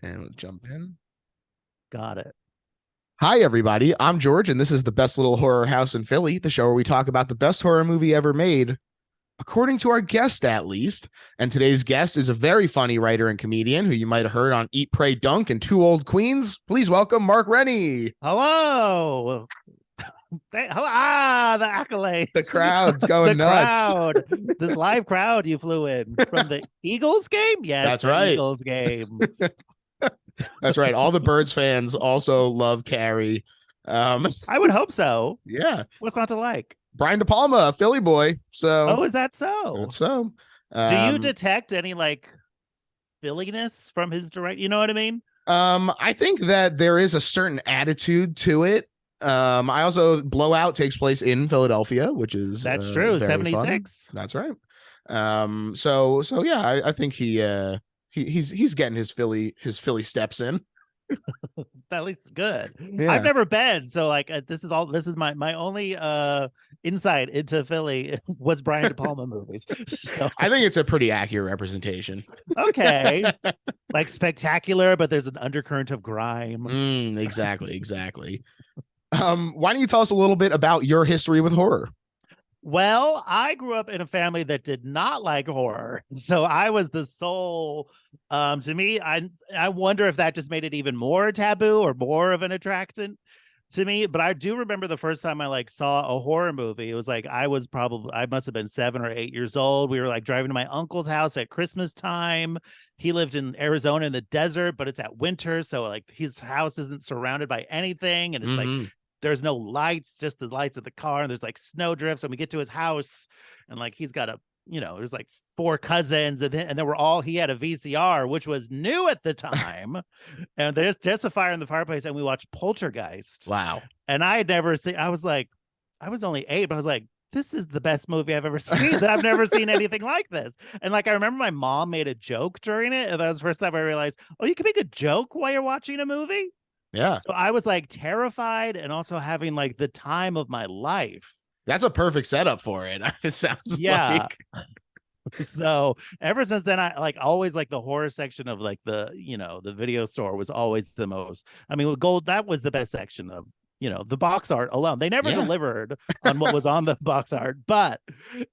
And we'll jump in. Got it. Hi, everybody. I'm George, and this is the best little horror house in Philly, the show where we talk about the best horror movie ever made, according to our guest, at least. And today's guest is a very funny writer and comedian who you might have heard on Eat, Pray, Dunk and Two Old Queens. Please welcome Mark Rennie. Hello. The The accolades. crowd's The going nuts. crowd. This live crowd you flew in from the Eagles game? Yes, That's the right. Eagles game. That's right. All the Birds fans also love Carrie. I would hope so. Yeah. What's not to like? Brian De Palma, a Philly boy. So Oh, is that that's so? so. Do you Um, detect any like Philliness from his direct? You know what I mean? I think that there is a certain attitude to it. I also Blowout takes place in Philadelphia, which is That's true. very fun. 76. That's right. So yeah, I think he's getting his Philly steps in. At least good. I've Yeah, never been, so like this is my only insight into Philly was Brian De Palma movies. So I think it's a pretty accurate representation. okay, like spectacular, but there's an undercurrent of grime. Exactly. Why don't you tell us a little bit about your history with horror? Well, I grew up in a family that did not like horror. So I was the sole to me, I wonder if that just made it even more taboo or more of an attraction to me. But I do remember the first time I like saw a horror movie. It was like I must have been 7 or 8 years old. We were like driving to my uncle's house at Christmas time. He lived in Arizona in the desert, but it's at winter. So like his house isn't surrounded by anything. And it's like Mm-hmm. there's no lights, just the lights of the car, and there's like snow drifts. And we get to his house, and like he's got there's like four cousins, and then we're all he had a VCR, which was new at the time, and there's just a fire in the fireplace, and we watched Poltergeist. Wow. And I had never seen. I was only 8, but I was like, this is the best movie I've ever seen. I've never seen anything like this. And like I remember my mom made a joke during it, and that was the first time I realized, oh, you can make a joke while you're watching a movie. Yeah. So I was like terrified and also having like the time of my life. That's a perfect setup for it. It sounds Yeah. like. So ever since then, I like always like the horror section of like the video store was always the most. I mean, with gold, that was the best section of the box art alone. They never Yeah. delivered on what was on the box art, but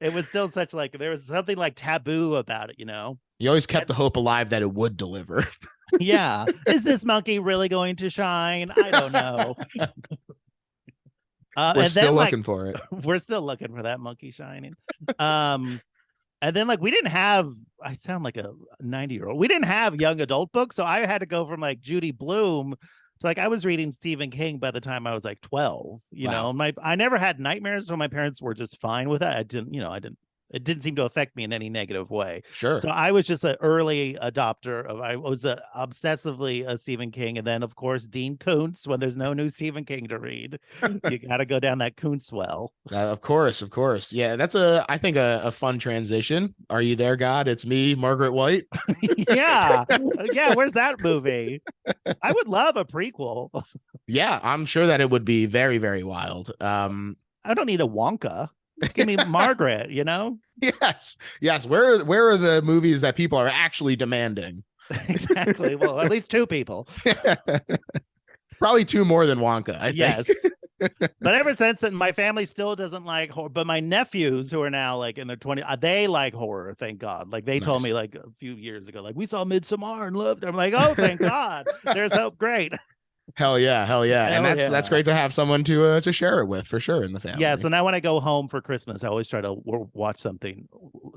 it was still such like there was something like taboo about it. You always kept And the hope alive that it would deliver. yeah, is this monkey really going to shine? I don't know. We're And still then like looking for it. we're still looking for that monkey shining. Um, and then like we didn't have. I sound like a 90-year-old. We didn't have young adult books, so I had to go from like Judy Blume to like I was reading Stephen King by the time I was like 12. Wow. I never had nightmares, so my parents were just fine with that. I didn't. It didn't seem to affect me in any negative way. Sure. So I was just an early adopter of. I was obsessively a Stephen King, and then of course Dean Koontz. When there's no new Stephen King to read, you got to go down that Koontz well. Of course, of course. Yeah, that's I think a fun transition. Are you there, God? It's me, Margaret White. Yeah. Yeah. Where's that movie? I would love a prequel. Yeah, I'm sure that it would be very, very wild. I don't need a Wonka. Just give me Margaret. Yes. Where are the movies that people are actually demanding? Exactly. Well, at least two people. Probably two more than Wonka, I think. Yes. But ever since then, my family still doesn't like horror. But my nephews, who are now like in their 20s, they like horror. Thank God. Like they told me Nice. like a few years ago, like we saw Midsommar and loved it. I'm like, oh, thank God. There's hope. Great. Hell yeah, hell yeah. And Hell that's yeah. great to have someone to share it with for sure in the Yeah. family. So now when I go home for Christmas, I always try to watch something.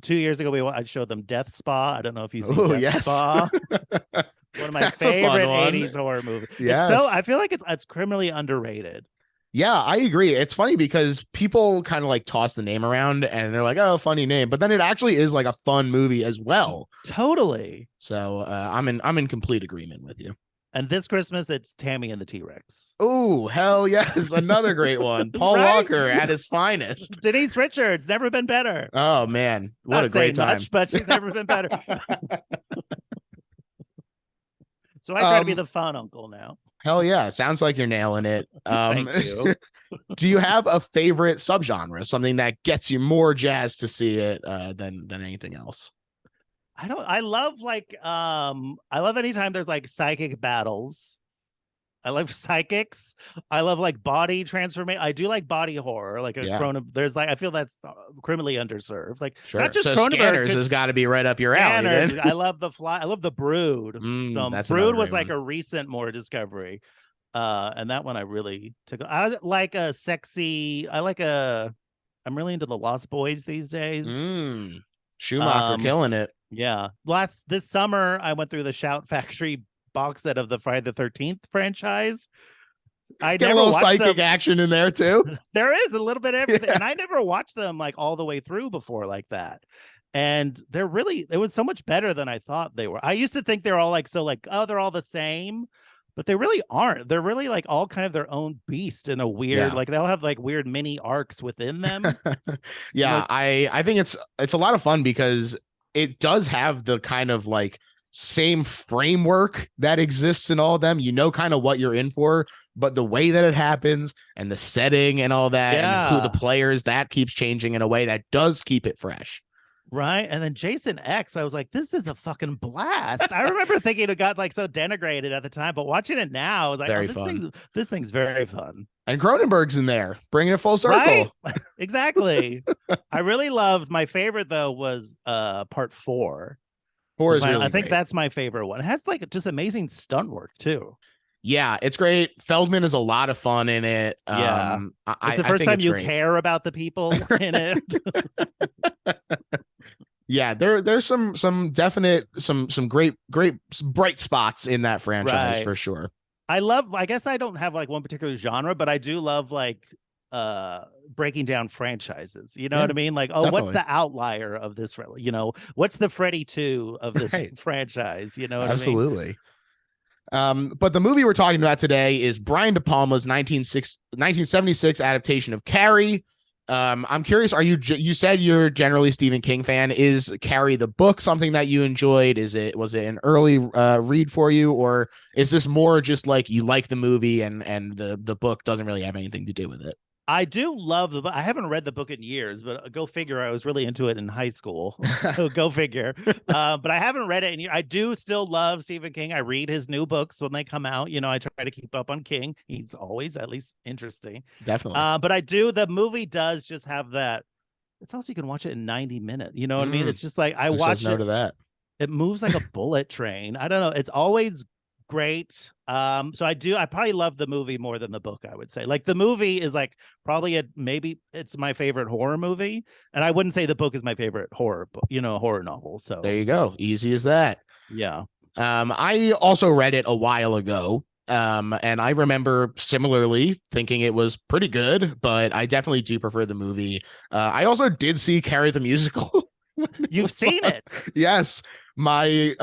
2 years ago, I showed them Death Spa. I don't know if you've seen Oh, Death yes. Spa. One of my That's a fun favorite one. 80s horror movies. Yes. I feel like it's criminally underrated. Yeah, I agree. It's funny because people kind of like toss the name around and they're like, "Oh, funny name," but then it actually is like a fun movie as well. Totally. So I'm in complete agreement with you. And this Christmas, it's Tammy and the T-Rex. Oh, hell yes, another great one. Paul Right? Walker at his finest. Denise Richards, never been better. Oh man, what Not a saying great time. much, but she's never been better. So I try to be um, the fun uncle now. hell yeah, sounds like you're nailing it. Thank you. Do you have a favorite subgenre, something that gets you more jazzed to see it than anything else? I love I love anytime there's like psychic battles. I love psychics. I love like body transformation. I do like body horror, like a Yeah, Cronenberg. There's like I feel that's criminally underserved. Like not sure. just So Cronenberg Scanners could has got to be right up your alley then. Scanners. I love the fly. I love the Brood. So That's another Brood was great like one. a recent more discovery. And that one I really took. I like a sexy. I'm really into the Lost Boys these days. Schumacher Um, killing it. yeah. This summer I went through the Shout Factory box set of the Friday the 13th franchise. I Get a never little watched psychic them. action in there too. There is a little bit of everything, Yeah. and I never watched them like all the way through before like that. And it was so much better than I thought they were. I used to think they're all like oh, they're all the same, but they really aren't. They're really like all kind of their own beast in a weird, Yeah. like they'll have like weird mini arcs within them. Yeah, Like, I think it's a lot of fun because it does have the kind of like same framework that exists in all of them. You know kind of what you're in for, but the way that it happens and the setting and all that and who the yeah. players, that keeps changing in a way that does keep it fresh. Right. And then Jason X, I was like, this is a fucking blast. I remember thinking it got like so denigrated at the time, but watching it now, I was like, Very oh, fun. this thing's very fun. And Cronenberg's in there, bringing it full Right? circle. Exactly. I really loved my favorite though was part 4. Four is really I think great. that's my favorite one. It has like just amazing stunt work too. Yeah, it's great. Feldman is a lot of fun in it. Yeah. I It's the I first think time it's you great. care about the people in it. Yeah, there's some definite some great bright spots in that franchise Right. for sure. I guess I don't have like one particular genre, but I do love like breaking down franchises. You know Yeah, what I mean? Like, oh, what's definitely. the outlier of this? What's the Freddy 2 of this Right. franchise? You know what I mean? Absolutely. But the movie we're talking about today is Brian De Palma's 1976 adaptation of Carrie. I'm curious, you said you're generally Stephen King fan. Is Carrie the book something that you enjoyed? Was it an early read for you, or is this more just like you like the movie and the book doesn't really have anything to do with it? I do love the book. I haven't read the book in years, but go figure. I was really into it in high school, so go figure. But I haven't read it, and I do still love Stephen King. I read his new books when they come out. You know, I try to keep up on King. He's always at least interesting. Definitely. But I do. The movie does just have that. It's also you can watch it in 90 minutes. You know what I mean? It's just like I Who says watch no it. to that? It moves like a bullet train. I don't know. It's always great. So I probably love the movie more than the book, I would say. Like the movie is like probably maybe it's my favorite horror movie. And I wouldn't say the book is my favorite horror book, horror novel. So There you go. Easy as that. yeah. I also read it a while ago. And I remember similarly thinking it was pretty good, but I definitely do prefer the movie. I also did see Carrie the musical. You've seen it. Yes. My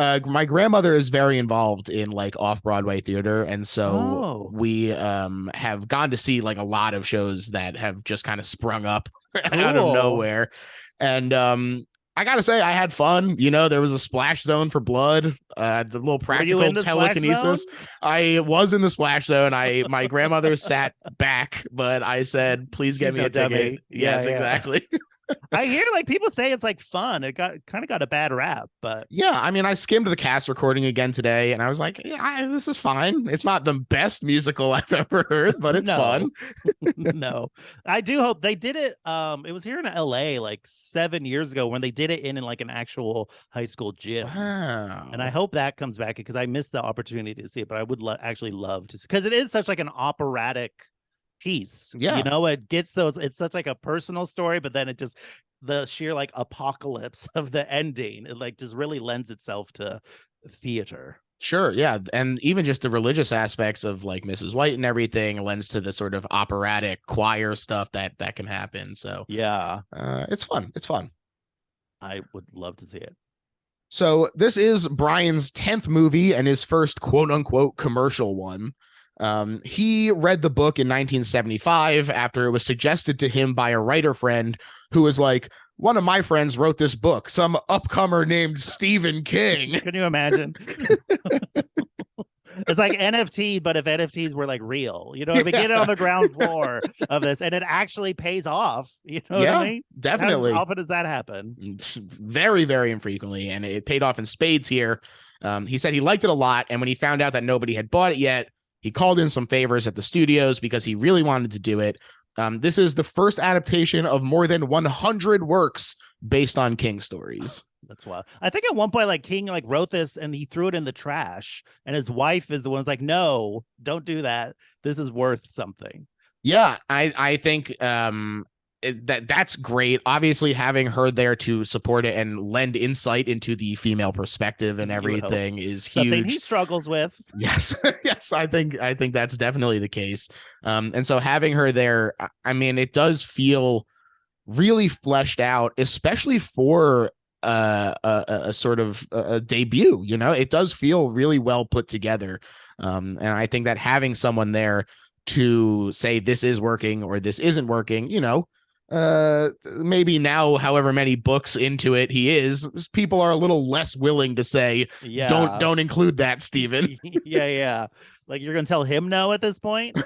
grandmother is very involved in like off-Broadway theater, and so we have gone to see like a lot of shows that have just kind of sprung up out of Cool. nowhere. And I gotta say, I had fun. There was a splash zone for blood, the little practical in the splash telekinesis. zone? I was in the splash zone. My grandmother sat back, but I said, please get She's me no a ticket. dummy. Yes, Yeah. exactly. I hear like people say it's like fun. It kind of got a bad rap, but Yeah, I mean, I skimmed the cast recording again today, and I was like, yeah, this is fine. It's not the best musical I've ever heard, but it's fun. No, I do hope they did it. It was here in LA like 7 years ago when they did it in like an actual high school gym. Wow. And I hope that comes back because I missed the opportunity to see it, but I would actually love to, because it is such like an operatic piece. Yeah. It gets it's such like a personal story, but then it just the sheer like apocalypse of the ending, it like just really lends itself to theater. Sure, yeah, and even just the religious aspects of like Mrs. White and everything lends to the sort of operatic choir stuff that can happen. So yeah, it's fun. It's fun. I would love to see it. So this is Brian's 10th movie and his first quote unquote commercial one. He read the book in 1975 after it was suggested to him by a writer friend who was like, one of my friends wrote this book, some upcomer named Stephen King. Can you imagine? It's like NFT, but if NFTs were like real, if we get it on the ground floor of this and it actually pays off, you know what I mean? Definitely. How often does that happen? Very, very infrequently, and it paid off in spades here. He said he liked it a lot, and when he found out that nobody had bought it yet, he called in some favors at the studios because he really wanted to do it. This is the first adaptation of more than 100 works based on King stories. That's wild. I think at one point, like King, like wrote this and he threw it in the trash, and his wife is the one who's like, "No, don't do that. This is worth something." Yeah, I think that's great. Obviously, having her there to support it and lend insight into the female perspective and everything is huge. Something he struggles with. Yes, yes, I think that's definitely the case. And so having her there, I mean, it does feel really fleshed out, especially for a sort of a debut. It does feel really well put together. And I think that having someone there to say this is working or this isn't working, maybe now, however many books into it he is, people are a little less willing to say, don't include that, Stephen. Yeah. Like you're gonna tell him no at this point.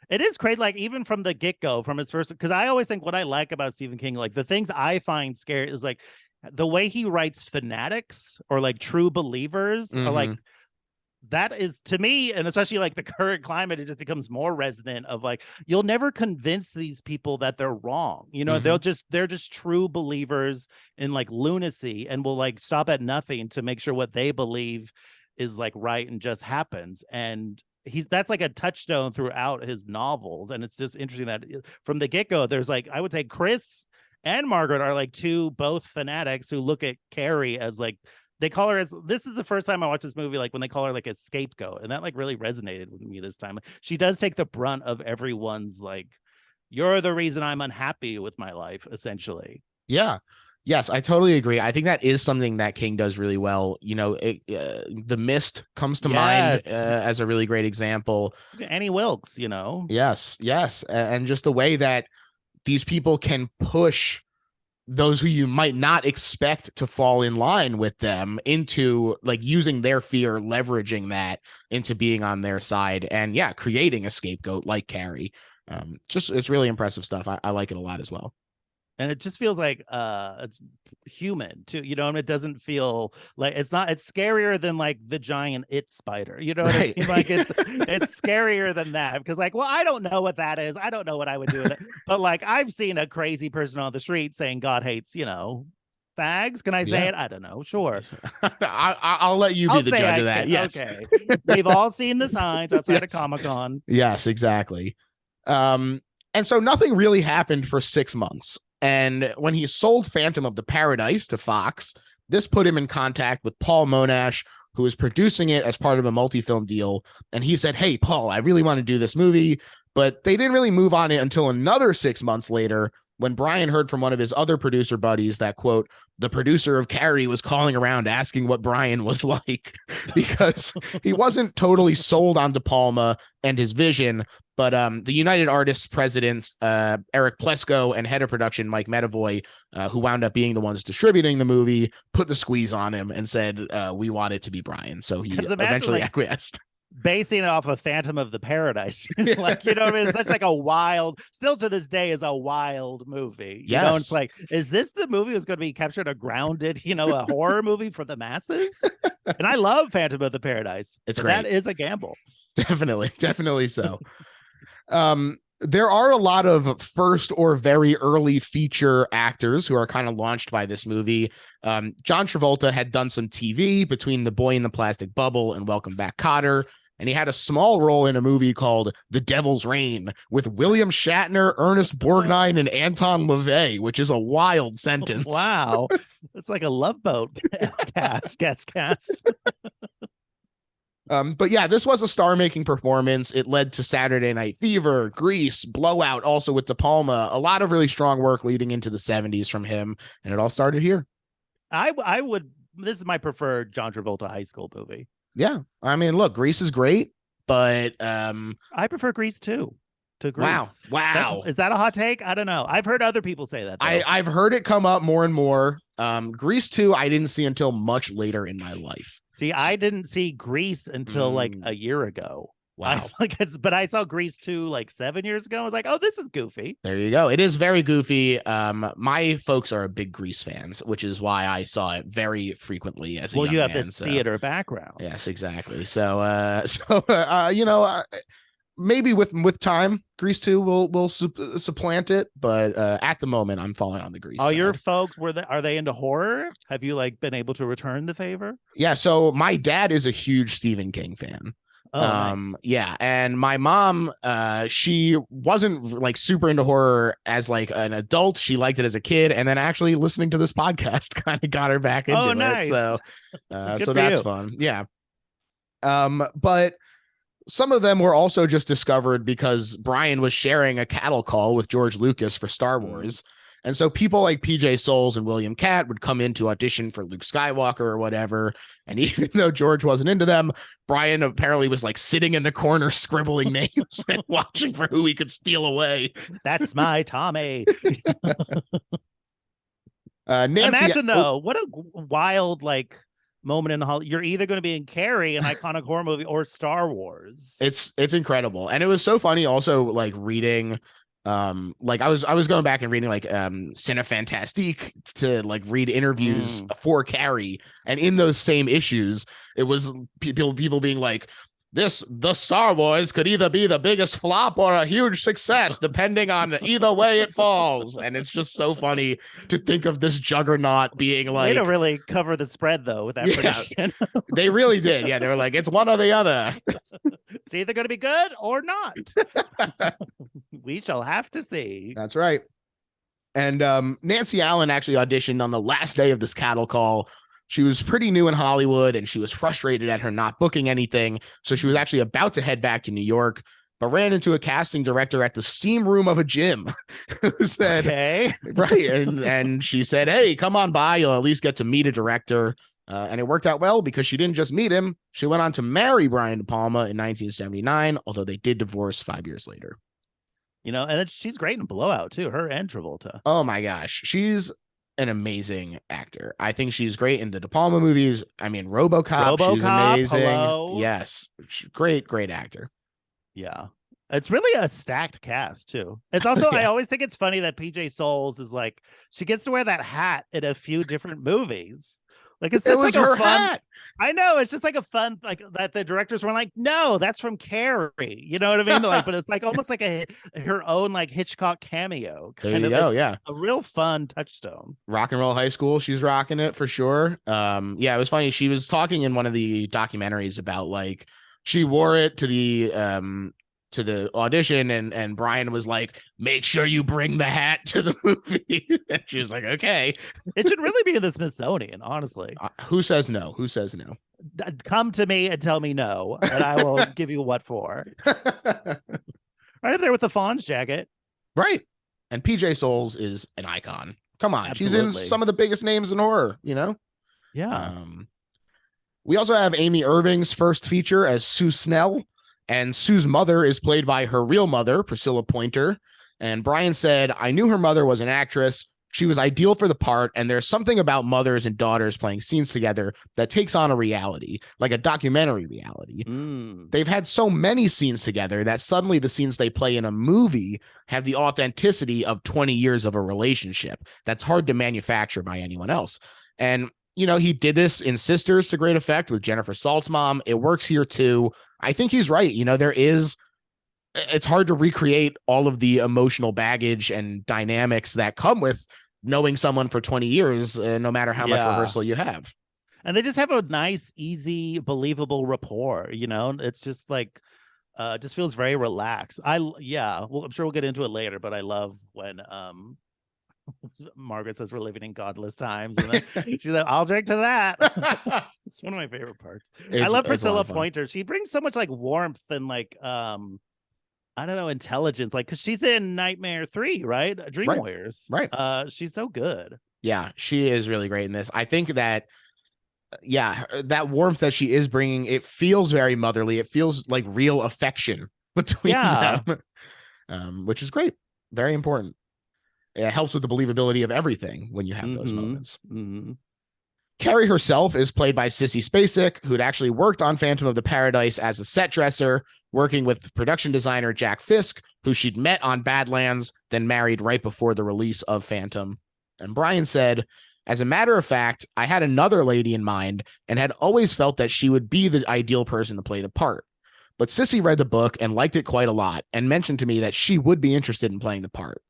It is crazy, like even from the get-go, from his first, because I always think what I like about Stephen King, like the things I find scary is like the way he writes fanatics or like true believers are like, that is to me, and especially like the current climate, it just becomes more resonant of like, you'll never convince these people that they're wrong. They're just true believers in like lunacy and will like stop at nothing to make sure what they believe is like right and just happens. And that's like a touchstone throughout his novels. And it's just interesting that from the get-go, there's like, I would say Chris and Margaret are like both fanatics who look at Carrie as like, they call her as, this is the first time I watched this movie, like when they call her like a scapegoat, and that like really resonated with me this time. She does take the brunt of everyone's like, you're the reason I'm unhappy with my life, essentially. Yeah. Yes, I totally agree. I think that is something that King does really well. The Mist comes to mind as a really great example. Annie Wilkes, Yes. And just the way that these people can push those who you might not expect to fall in line with them into like using their fear, leveraging that into being on their side and creating a scapegoat like Carrie. It's really impressive stuff. I like it a lot as well. And it just feels like it's human too, and it doesn't feel like it's scarier than like the giant spider, what I mean? Like it's scarier than that, because like, well, I don't know what that is. I don't know what I would do with it. But like I've seen a crazy person on the street saying God hates, fags. Can I say it? I don't know. Sure. I'll let you be the judge of that. Yes. Okay. We've all seen the signs outside of Comic-Con. Yes, exactly. And so nothing really happened for 6 months. And when he sold Phantom of the Paradise to Fox, this put him in contact with Paul Monash, who was producing it as part of a multi-film deal. And he said, "Hey, Paul, I really want to do this movie." But they didn't really move on it until another 6 months later, when Brian heard from one of his other producer buddies that, quote, the producer of Carrie was calling around asking what Brian was like, because he wasn't totally sold on De Palma and his vision. But the United Artists president, Eric Plesko, and head of production, Mike Medavoy, who wound up being the ones distributing the movie, put the squeeze on him and said, we want it to be Brian. So he eventually acquiesced. Basing it off of Phantom of the Paradise. Like, what I mean? It's such like a wild, still to this day is a wild movie. Yes. It's like, is this the movie that's going to be captured a grounded, a horror movie for the masses? And I love Phantom of the Paradise. It's great. That is a gamble. Definitely so. There are a lot of first or very early feature actors who are kind of launched by this movie. John Travolta had done some TV between The Boy in the Plastic Bubble and Welcome Back, Kotter. And he had a small role in a movie called The Devil's Reign with William Shatner, Ernest Borgnine, and Anton LaVey, which is a wild sentence. Wow. It's like a Love Boat cast. But yeah, this was a star-making performance. It led to Saturday Night Fever, Grease, Blowout, also with De Palma. A lot of really strong work leading into the 70s from him, and it all started here. I would. This is my preferred John Travolta high school movie. Yeah, I mean, look, Grease is great, but I prefer Grease too. to Wow. Grease. Wow. Is that a hot take? I don't know. I've heard other people say that, though. I've heard it come up more and more. Grease 2, I didn't see until much later in my life. See, I didn't see Grease until like a year ago. Wow. But I saw Grease 2 like 7 years ago. I was like, oh, this is goofy. There you go. It is very goofy. My folks are big Grease fans, which is why I saw it very frequently as a young you have man, this theater background. Yes, exactly. So, you know, maybe with time, Grease 2 will supplant it, but at the moment, I'm falling on the Grease side. Your folks are they into horror? Have you like been able to return the favor? Yeah. So my dad is a huge Stephen King fan. Oh, nice. Yeah, and my mom, she wasn't like super into horror as like an adult. She liked it as a kid, and then actually listening to this podcast kind of got her back into nice. it. So, so that's fun. Yeah. But some of them were also just discovered because Brian was sharing a cattle call with George Lucas for Star Wars. And so people like PJ Souls and William Catt would come in to audition for Luke Skywalker or whatever. And even though George wasn't into them, Brian apparently was like sitting in the corner scribbling names and watching for who he could steal away. That's my Tommy. Nancy, imagine though, what a wild like moment in Hollywood. You're either going to be in Carrie, an iconic horror movie, or Star Wars. It's incredible. And it was so funny also like reading like I was going back and reading like Cinefantastique to like read interviews for Carrie, and in those same issues it was people being like, the Star Wars could either be the biggest flop or a huge success depending on either way it falls. And it's just so funny to think of this juggernaut being like, they don't really cover the spread though with that prediction. They really did. Yeah, they were like, it's one or the other. It's either going to be good or not. We shall have to see. That's right. And Nancy Allen actually auditioned on the last day of this cattle call. She was pretty new in Hollywood and she was frustrated at her not booking anything. So she was actually about to head back to New York, but ran into a casting director at the steam room of a gym who said, okay. Right. And she said, hey, come on by. You'll at least get to meet a director. And it worked out well because she didn't just meet him. She went on to marry Brian De Palma in 1979, although they did divorce 5 years later. You know, and she's great in Blowout too, her and Travolta. Oh my gosh. She's an amazing actor. I think she's great in the De Palma movies. I mean, RoboCop, she's amazing. Hello. Yes. Great actor. Yeah. It's really a stacked cast too. It's also, I always think it's funny that PJ Souls is like, she gets to wear that hat in a few different movies. Like it's such like a fun hat. I know, it's just like a fun, like that the directors were like, no, that's from Carrie. You know what I mean? Like, but it's like almost like her own like Hitchcock cameo. There you go. Yeah. A real fun touchstone. Rock and Roll High School. She's rocking it for sure. Yeah, it was funny. She was talking in one of the documentaries about like she wore it to the audition and Brian was like, make sure you bring the hat to the movie. And she was like, okay. It should really be in the Smithsonian, honestly. Who says no? Come to me and tell me no, and I will give you what for. Right up there with the Fonz jacket. Right. And PJ Souls is an icon. Come on. Absolutely. She's in some of the biggest names in horror, you know? Yeah. We also have Amy Irving's first feature as Sue Snell. And Sue's mother is played by her real mother, Priscilla Pointer. And Brian said, I knew her mother was an actress. She was ideal for the part. And there's something about mothers and daughters playing scenes together that takes on a reality, like a documentary reality. They've had so many scenes together that suddenly the scenes they play in a movie have the authenticity of 20 years of a relationship. That's hard to manufacture by anyone else. And you know, he did this in Sisters to great effect with Jennifer Saltzman. It works here too. I think he's right. You know, it's hard to recreate all of the emotional baggage and dynamics that come with knowing someone for 20 years, no matter how much rehearsal you have. And they just have a nice, easy, believable rapport. You know, it's just like, just feels very relaxed. Well, I'm sure we'll get into it later, but I love when, Margaret says we're living in godless times, and then she's like, I'll drink to that. It's one of my favorite parts. I love Priscilla Pointer. She brings so much like warmth and like I don't know, intelligence, like because she's in Nightmare 3, right? Dream Warriors. Right. She's so good. Yeah, she is really great in this. I think that that warmth that she is bringing, it feels very motherly. It feels like real affection between them. which is great. Very important. It helps with the believability of everything when you have those moments. Carrie herself is played by Sissy Spacek, who'd actually worked on Phantom of the Paradise as a set dresser, working with production designer Jack Fisk, who she'd met on Badlands, then married right before the release of Phantom. And Brian said, as a matter of fact, I had another lady in mind and had always felt that she would be the ideal person to play the part. But Sissy read the book and liked it quite a lot and mentioned to me that she would be interested in playing the part.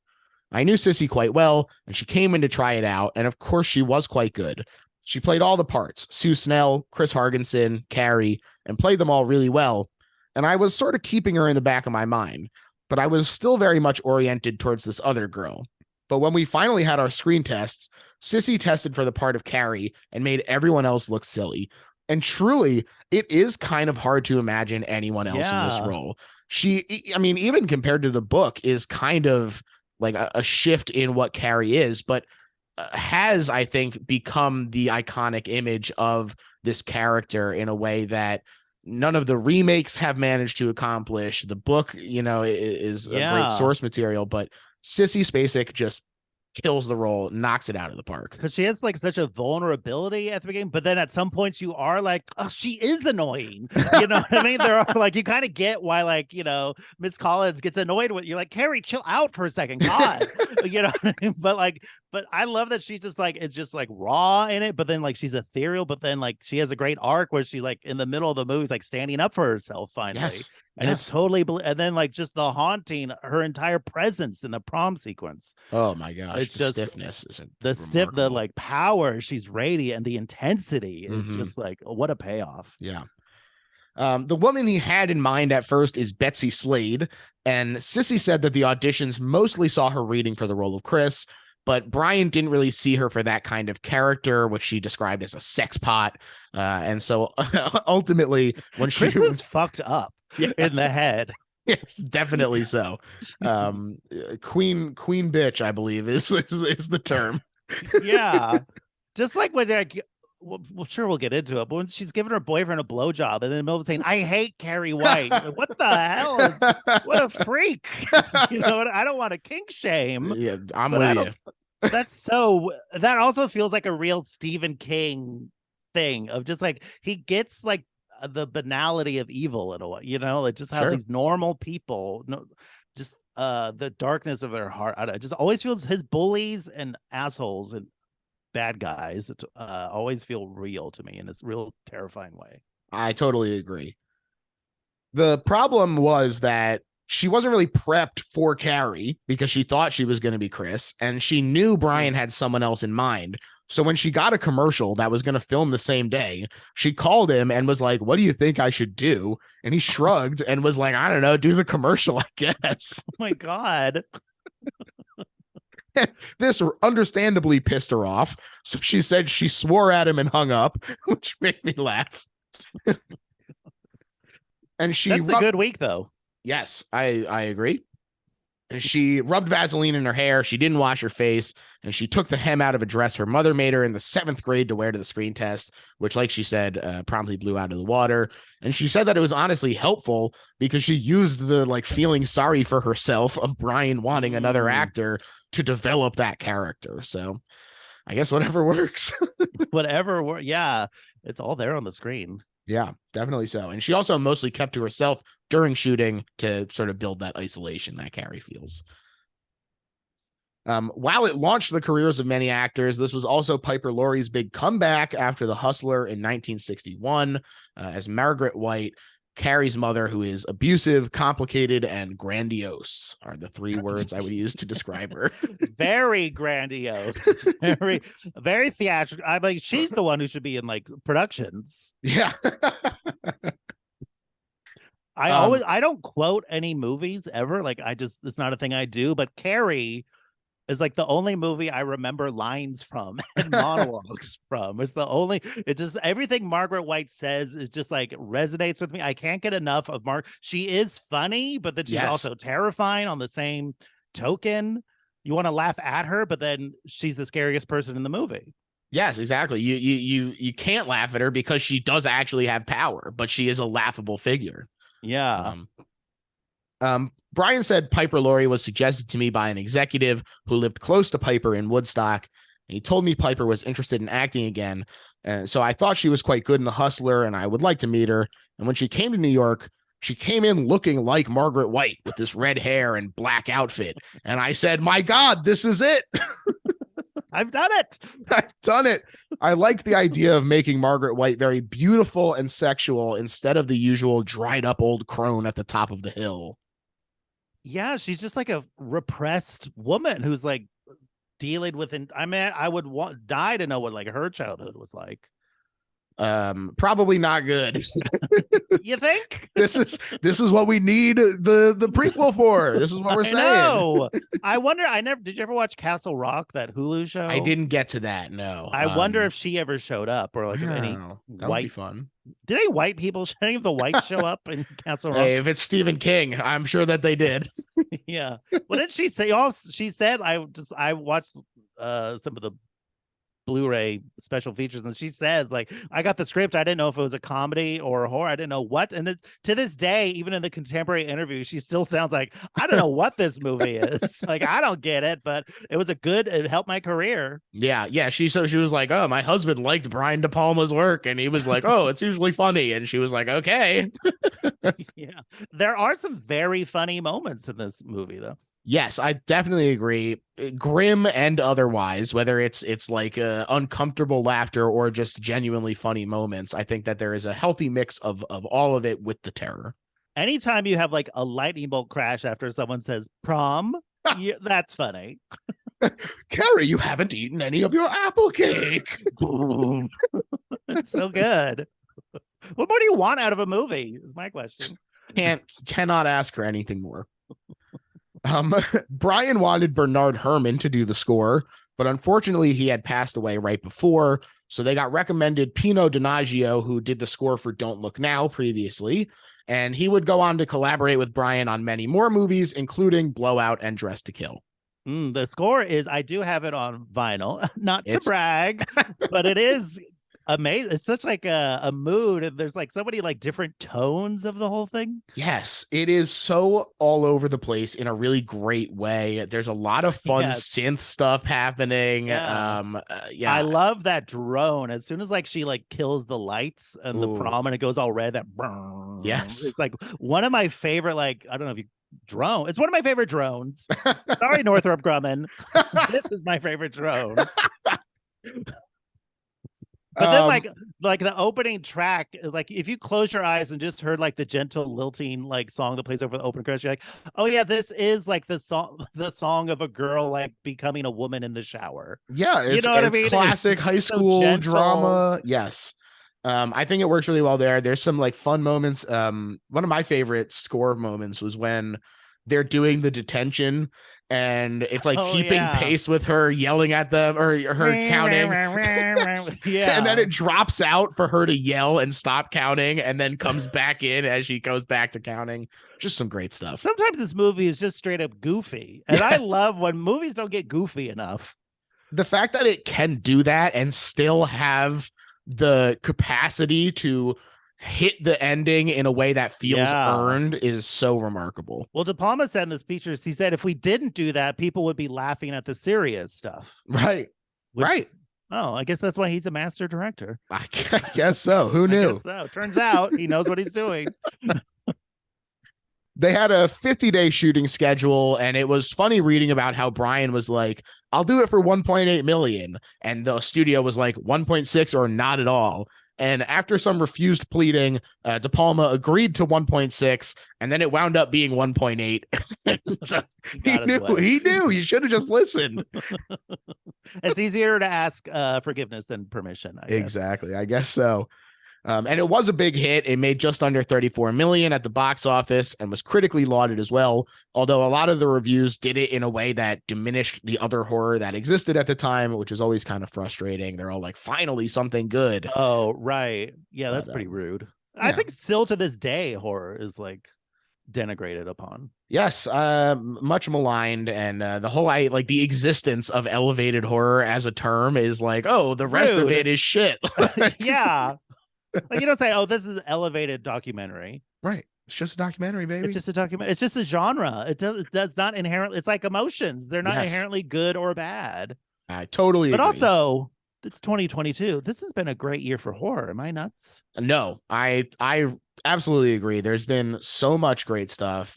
I knew Sissy quite well, and she came in to try it out, and of course she was quite good. She played all the parts, Sue Snell, Chris Hargensen, Carrie, and played them all really well. And I was sort of keeping her in the back of my mind, but I was still very much oriented towards this other girl. But when we finally had our screen tests, Sissy tested for the part of Carrie and made everyone else look silly. And truly, it is kind of hard to imagine anyone else in this role. Even compared to the book, is kind of like a shift in what Carrie is, but has, I think, become the iconic image of this character in a way that none of the remakes have managed to accomplish. The book, is a great source material, but Sissy Spacek just kills the role, knocks it out of the park. Because she has like such a vulnerability at the beginning, but then at some points you are like, oh, she is annoying. You know what I mean? There are like, you kind of get why, like, Miss Collins gets annoyed with you. Like, Carrie, chill out for a second. God, you know what I mean? But I love that she's just like, it's just like raw in it, but then like she's ethereal, but then like she has a great arc where she like in the middle of the movie is like standing up for herself finally. Yes. And it's totally, and then like just the haunting, her entire presence in the prom sequence. Oh my gosh, it's just stiffness is the like power she's radiant, and the intensity is just like, what a payoff. Yeah. The woman he had in mind at first is Betsy Slade, and Sissy said that the auditions mostly saw her reading for the role of Chris, but Brian didn't really see her for that kind of character, which she described as a sex pot. And so ultimately, when Chris is fucked up in the head. Yes, definitely so. Queen bitch, I believe, is the term. Yeah. Just like when well, sure, we'll get into it, but when she's giving her boyfriend a blowjob and in the middle of saying, I hate Carrie White. Like, what the hell? What a freak. I don't want to kink shame. Yeah, I'm with you. That also feels like a real Stephen King thing of just like, he gets like the banality of evil in a way, like just how these normal people, the darkness of their heart. It just always feels his bullies and assholes and bad guys always feel real to me in this real terrifying way. I totally agree. The problem was that she wasn't really prepped for Carrie because she thought she was going to be Chris, and she knew Brian had someone else in mind. So when she got a commercial that was going to film the same day, she called him and was like, what do you think I should do? And he shrugged and was like, I don't know, do the commercial, I guess. Oh my God. This understandably pissed her off. So she said she swore at him and hung up, which made me laugh. And that's a good week, though. Yes, I agree. And she rubbed Vaseline in her hair. She didn't wash her face, and she took the hem out of a dress her mother made her in the 7th grade to wear to the screen test, which, like she said, promptly blew out of the water. And she said that it was honestly helpful because she used the like feeling sorry for herself of Brian wanting another actor to develop that character. So I guess whatever works. Yeah, it's all there on the screen. Yeah, definitely so. And she also mostly kept to herself during shooting to sort of build that isolation that Carrie feels. While it launched the careers of many actors, this was also Piper Laurie's big comeback after The Hustler in 1961 as Margaret White, Carrie's mother, who is abusive, complicated, and grandiose are the 3 words I would use to describe her. Very grandiose, very, very theatrical. I'm like, she's the one who should be in like productions. Yeah. I don't quote any movies ever. Like it's not a thing I do, but Carrie is like the only movie I remember lines from and monologues from. It's just everything Margaret White says is just like resonates with me. I can't get enough of She is funny, but then she's also terrifying on the same token. You want to laugh at her, but then she's the scariest person in the movie. Yes, exactly. You can't laugh at her because she does actually have power, but she is a laughable figure. Yeah. Brian said Piper Laurie was suggested to me by an executive who lived close to Piper in Woodstock. And he told me Piper was interested in acting again. So I thought she was quite good in The Hustler, and I would like to meet her. And when she came to New York, she came in looking like Margaret White with this red hair and black outfit. And I said, my God, this is it. I've done it. I've done it. I like the idea of making Margaret White very beautiful and sexual instead of the usual dried up old crone at the top of the hill. Yeah, she's just like a repressed woman who's like dealing with I would die to know what like her childhood was like. Probably not good. You think? This is what we need the prequel for. This is what we're saying. No, I wonder. Did you ever watch Castle Rock, that Hulu show? I didn't get to that. No. I wonder if she ever showed up, or like if any that white. would be fun. Did any white people? Any of the whites show up in Castle Rock? Hey, if it's Stephen King, I'm sure that they did. Yeah. What did she say? Oh, she said I watched some of the Blu-ray special features, and she says like, I got the script, I didn't know if it was a comedy or a horror, I didn't know what, and to this day, even in the contemporary interview, she still sounds like, I don't know what this movie is. Like, I don't get it, but it helped my career. Yeah she was like, oh, my husband liked Brian De Palma's work, and he was like, oh, it's usually funny, and she was like, okay. Yeah, there are some very funny moments in this movie though. Yes, I definitely agree. Grim and otherwise, whether it's like uncomfortable laughter or just genuinely funny moments, I think that there is a healthy mix of all of it with the terror. Anytime you have like a lightning bolt crash after someone says prom, that's funny. Carrie, you haven't eaten any of your apple cake. It's so good. What more do you want out of a movie? Is my question. Cannot ask for anything more. Brian wanted Bernard Herrmann to do the score, but unfortunately he had passed away right before, so they got recommended Pino Donaggio, who did the score for Don't Look Now previously, and he would go on to collaborate with Brian on many more movies, including Blowout and Dress to Kill. The score is, I do have it on vinyl, not to brag, but it is amazing. It's such like a mood, and there's like so many like different tones of the whole thing. Yes, it is so all over the place in a really great way. There's a lot of fun synth stuff happening. I love that drone. As soon as like she like kills the lights and the prom and it goes all red, that yes, it's like one of my favorite, like, I don't know if you drone, it's one of my favorite drones. Sorry, Northrop Grumman. This is my favorite drone. But then like the opening track is like, if you close your eyes and just heard like the gentle lilting like song that plays over the opening credits, you're like, oh yeah, this is like the song of a girl like becoming a woman in the shower. Yeah, it's, you know what I mean? Classic it's high school drama. Yes. I think it works really well there. There's some like fun moments. One of my favorite score moments was when they're doing the detention and it's like keeping pace with her yelling at them or her counting. Yeah. And then it drops out for her to yell and stop counting and then comes back in as she goes back to counting. Just some great stuff. Sometimes this movie is just straight up goofy. And I love when movies don't get goofy enough. The fact that it can do that and still have the capacity to hit the ending in a way that feels earned is so remarkable. Well, De Palma said in the speeches, he said if we didn't do that, people would be laughing at the serious stuff. Right. Right. Oh, I guess that's why he's a master director. I guess so. Who knew? So. Turns out he knows what he's doing. They had a 50-day shooting schedule, and it was funny reading about how Brian was like, I'll do it for 1.8 million. And the studio was like 1.6 or not at all. And after some refused pleading, De Palma agreed to 1.6, and then it wound up being 1.8. So he knew. He should have just listened. It's easier to ask forgiveness than permission. Exactly. I guess so. And it was a big hit. It made just under 34 million at the box office and was critically lauded as well. Although a lot of the reviews did it in a way that diminished the other horror that existed at the time, which is always kind of frustrating. They're all like, finally something good. Oh, right. Yeah, that's pretty rude. Yeah. I think still to this day, horror is like denigrated upon. Yes, much maligned, and the whole the existence of elevated horror as a term is like, oh, the rest of it is shit. Yeah. Like you don't say, "Oh, this is an elevated documentary." Right. It's just a documentary, It's baby. just a document. It's just a genre. It does not inherently. It's like emotions. They're not Yes, inherently good or bad. I totally But agree. also, it's 2022. This has been a great year for horror. Am I nuts? No, I absolutely agree. There's been so much great stuff,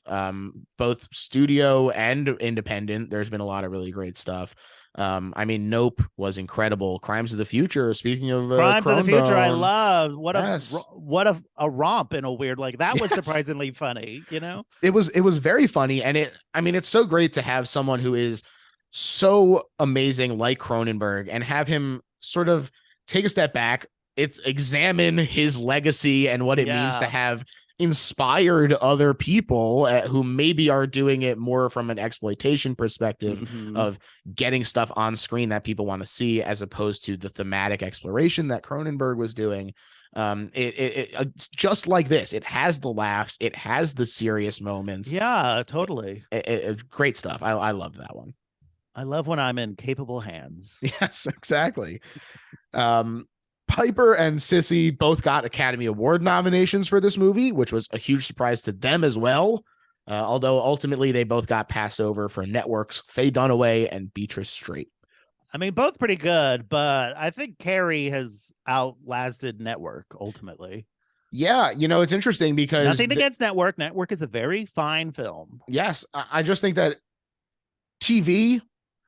both studio and independent. There's been a lot of really great stuff. I mean, Nope was incredible. Crimes of the Future. Speaking of Crimes of the Future, I Cronenberg, love. yes, What a romp in a weird like that was yes, surprisingly funny. You know? it was very funny, and I mean, it's so great to have someone who is so amazing like Cronenberg and have him sort of take a step back, it's examine his legacy and what it means to Yeah. have inspired other people who maybe are doing it more from an exploitation perspective Hmm. of getting stuff on screen that people want to see as opposed to the thematic exploration that Cronenberg was doing. Just like this, it has the laughs, it has the serious moments. Yeah, totally. Great stuff. I love that one. I love when I'm in capable hands. Yes, exactly. Um, Piper and Sissy both got Academy Award nominations for this movie, which was a huge surprise to them as well. Although ultimately they both got passed over for Network's Faye Dunaway and Beatrice Straight. I mean, both pretty good, but I think Carrie has outlasted Network ultimately. Yeah, it's interesting because Nothing against Network. Network is a very fine film. yes, I just think that TV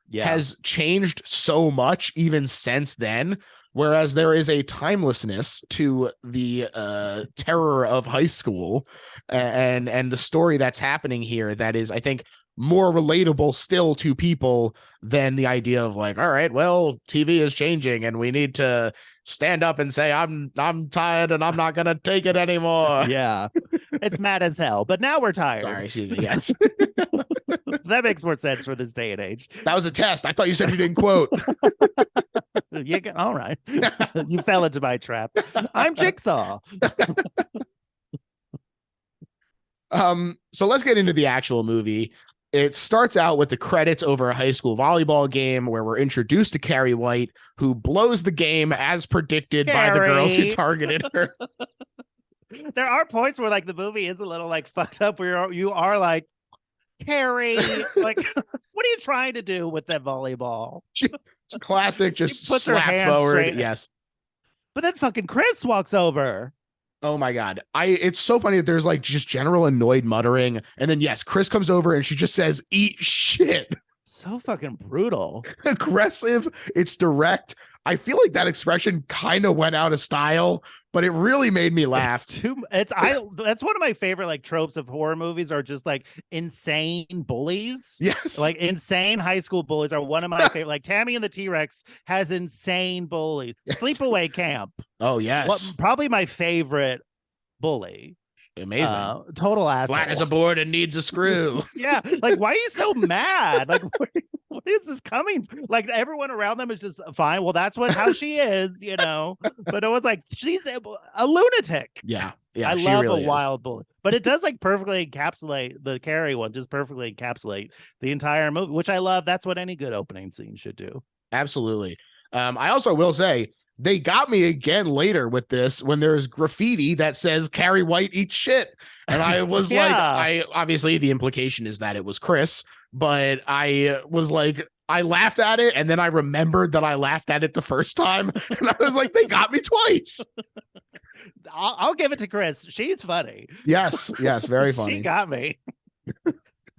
Yeah. has changed so much even since then. Whereas there is a timelessness to the terror of high school and the story that's happening here that is, I think, more relatable still to people than the idea of like, all right, well, TV is changing and we need to stand up and say, I'm tired and I'm not gonna take it anymore. Yeah. It's mad as hell, but now we're tired. Sorry, excuse me. Yes. That makes more sense for this day and age. That was a test. I thought you said you didn't quote. All right. You fell into my trap. I'm Jigsaw. So let's get into the actual movie. It starts out with the credits over a high school volleyball game where we're introduced to Carrie White, who blows the game as predicted by the girls who Carrie. targeted her. There are points where like the movie is a little like fucked up where you are like, Carrie, like, what are you trying to do with that volleyball? It's classic, just puts her slap hand forward. straight. Yes. But then fucking Chris walks over. Oh my God. It's so funny that there's like just general annoyed muttering. And then, yes, Chris comes over and she just says, eat shit. So fucking brutal. Aggressive. It's direct. I feel like that expression kind of went out of style, but it really made me laugh. That's one of my favorite like tropes of horror movies are just like insane bullies. Yes. Like insane high school bullies are one of my favorite. Like Tammy and the T-Rex has insane bullies. Yes. Sleepaway Camp. Oh, yes. Probably my favorite bully. Amazing. Total asshole. Flat as a board and needs a screw. Yeah. Like, why are you so mad? Like, what is this coming? Like, everyone around them is just fine. Well, that's how she is, But it was like, she's a lunatic. Yeah. Yeah. I love really a wild bully. But it does like perfectly encapsulate the Carrie one, just perfectly encapsulate the entire movie, which I love. That's what any good opening scene should do. Absolutely. I also will say, they got me again later with this when there's graffiti that says Carrie White eats shit. And I was like, obviously the implication is that it was Chris, but I was like, I laughed at it. And then I remembered that I laughed at it the first time. And I was like, they got me twice. I'll give it to Chris. She's funny. Yes. Yes. Very funny. She got me.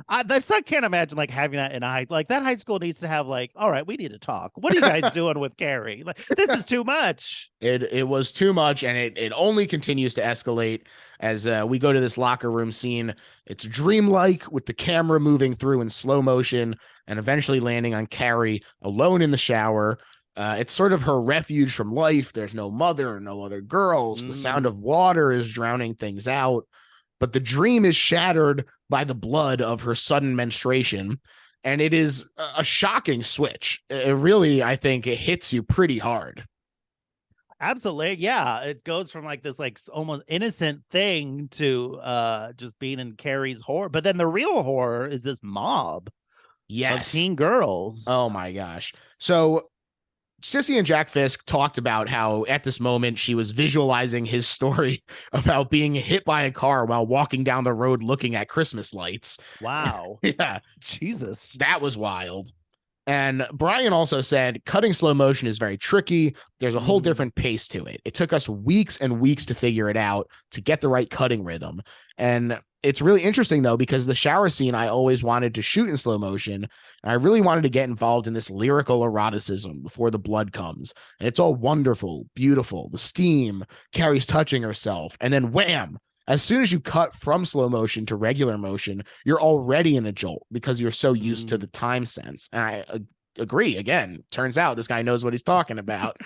I can't imagine like having that in that high school needs to have like, all right, we need to talk. What are you guys doing with Carrie? Like, this is too much. It was too much, and it only continues to escalate as we go to this locker room scene. It's dreamlike with the camera moving through in slow motion and eventually landing on Carrie alone in the shower. It's sort of her refuge from life. There's no mother, no other girls. The sound of water is drowning things out. But the dream is shattered by the blood of her sudden menstruation. And it is a shocking switch. It really, I think, it hits you pretty hard. Absolutely. Yeah. It goes from like this like almost innocent thing to just being in Carrie's horror. But then the real horror is this mob of teen girls. Oh my gosh. So Sissy and Jack Fisk talked about how at this moment she was visualizing his story about being hit by a car while walking down the road looking at Christmas lights. Wow. Yeah, Jesus. that was wild. And Brian also said cutting slow motion is very tricky. There's a whole different pace to it. It took us weeks and weeks to figure it out, to get the right cutting rhythm. And it's really interesting, though, because the shower scene I always wanted to shoot in slow motion. And I really wanted to get involved in this lyrical eroticism before the blood comes. And it's all wonderful, beautiful. The steam, Carrie's touching herself, and then wham. As soon as you cut from slow motion to regular motion, you're already in a jolt because you're so used to the time sense. And I agree. Again, turns out this guy knows what he's talking about.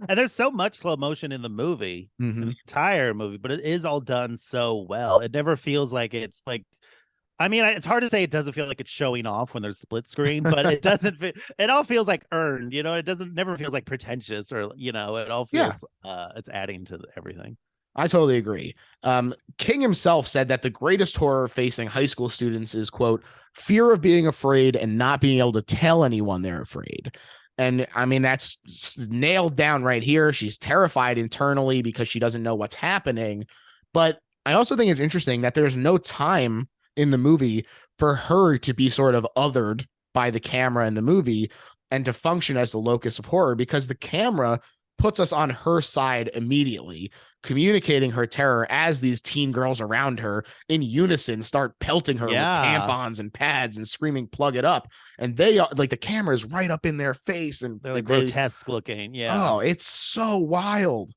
And there's so much slow motion in the movie, the entire movie, but it is all done so well. It never feels like it's like, I mean, it's hard to say it doesn't feel like it's showing off when there's split screen, but it doesn't it all feels like earned, it never feels like pretentious or, it all feels, it's adding to everything. I totally agree. King himself said that the greatest horror facing high school students is, quote, fear of being afraid and not being able to tell anyone they're afraid. And I mean, that's nailed down right here. She's terrified internally because she doesn't know what's happening. But I also think it's interesting that there's no time in the movie for her to be sort of othered by the camera in the movie and to function as the locus of horror, because the camera puts us on her side immediately, communicating her terror as these teen girls around her in unison start pelting her with tampons and pads and screaming, plug it up. And they are like, the camera is right up in their face and they're like grotesque looking. Yeah. Oh, it's so wild.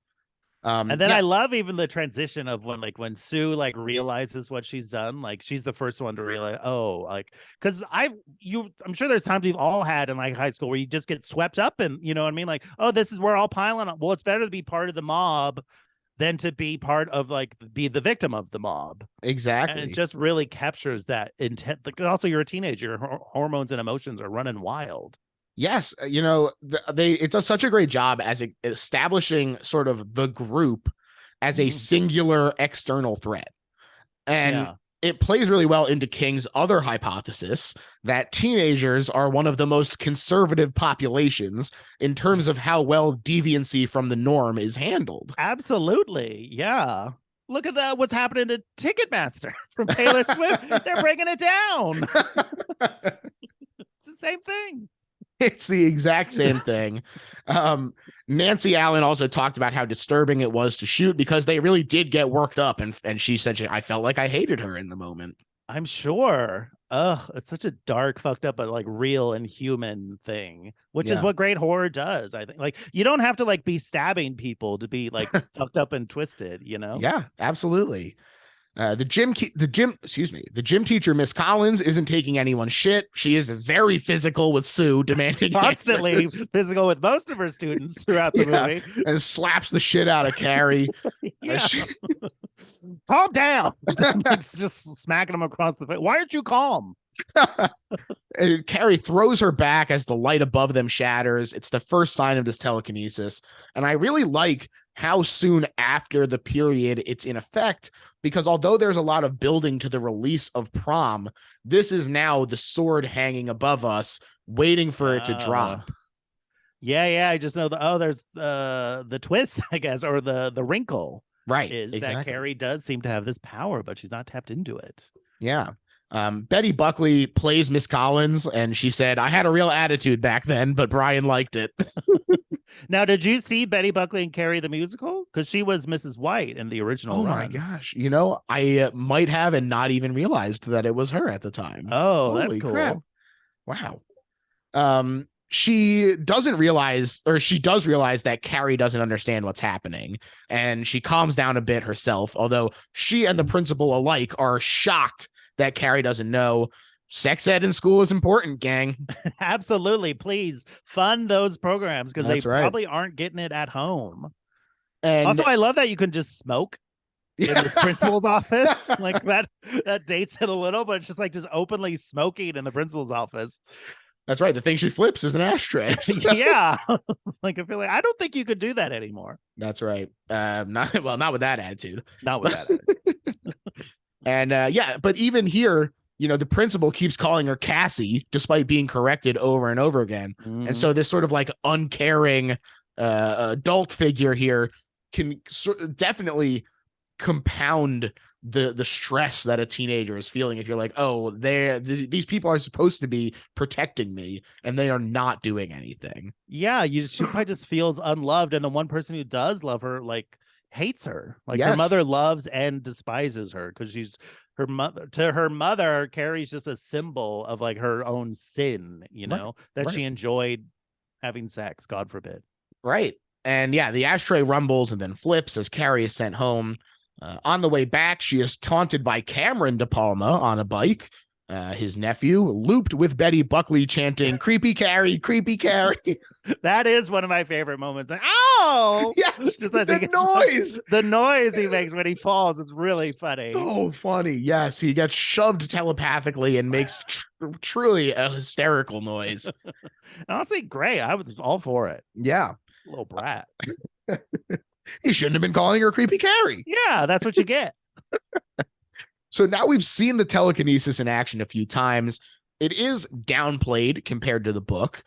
And then I love even the transition of when Sue realizes what she's done. Like, she's the first one to realize, because I'm sure there's times we've all had in high school where you just get swept up and you know what I mean? Like, oh, this is we're all piling on. Well, it's better to be part of the mob than to be part of be the victim of the mob. Exactly. And it just really captures that intent. Also, you're a teenager, your hormones and emotions are running wild. Yes, it does such a great job as establishing sort of the group as a singular external threat. And it plays really well into King's other hypothesis that teenagers are one of the most conservative populations in terms of how well deviancy from the norm is handled. Absolutely. Yeah. Look at what's happening to Ticketmaster from Taylor Swift. They're bringing it down. It's the same thing. It's the exact same thing. Nancy Allen also talked about how disturbing it was to shoot because they really did get worked up. And she said, I felt like I hated her in the moment. I'm sure. It's such a dark, fucked up, but real and human thing, which is what great horror does. I think you don't have to be stabbing people to be fucked up and twisted, Yeah, absolutely. The gym teacher, Miss Collins, isn't taking anyone's shit. She is very physical with Sue, demanding constantly physical with most of her students throughout the movie, and slaps the shit out of Carrie. Calm down. It's just smacking him across the face. Why aren't you calm? Carrie throws her back as the light above them shatters. It's the first sign of this telekinesis. And I really like how soon after the period it's in effect, because although there's a lot of building to the release of Prom, this is now the sword hanging above us, waiting for it to drop. Yeah. I just know there's the twist, I guess, or the wrinkle. Right. Is that Carrie does seem to have this power, but she's not tapped into it. Yeah. Betty Buckley plays Miss Collins, and she said, I had a real attitude back then, but Brian liked it. Now, did you see Betty Buckley and Carrie the musical? Because she was Mrs. White in the original run. My gosh. I might have and not even realized that it was her at the time. Oh, holy that's cool. Crap. Wow. She doesn't realize, or she does realize that Carrie doesn't understand what's happening, and she calms down a bit herself, although she and the principal alike are shocked that Carrie doesn't know. Sex ed in school is important, gang. Absolutely. Please fund those programs because they probably aren't getting it at home. And also, I love that you can just smoke in this principal's office. That dates it a little, but it's just openly smoking in the principal's office. That's right. The thing she flips is an ashtray. Yeah. I feel I don't think you could do that anymore. That's right. Not with that attitude. Not with that attitude. And but even here, the principal keeps calling her Cassie despite being corrected over and over again. Mhm. And so this sort of like uncaring adult figure here can definitely compound the stress that a teenager is feeling if you're like, oh, these people are supposed to be protecting me and they are not doing anything. Yeah, she probably just feels unloved, and the one person who does love her like hates her. Like her Yes. mother loves and despises her because she's her mother. To her mother, Carrie's just a symbol of like her own sin, that she enjoyed having sex, God forbid. Right. And yeah, the ashtray rumbles and then flips as Carrie is sent home. On the way back, she is taunted by Cameron De Palma on a bike, his nephew, looped with Betty Buckley chanting, "Creepy Carrie, creepy Carrie." That is one of my favorite moments. Like, oh, yes, just the noise. The noise he makes when he falls. It's really funny. So funny. Yes, he gets shoved telepathically and makes truly a hysterical noise. Honestly, great. I was all for it. Yeah. Little brat. He shouldn't have been calling her Creepy Carrie. Yeah, that's what you get. So now we've seen the telekinesis in action a few times. It is downplayed compared to the book.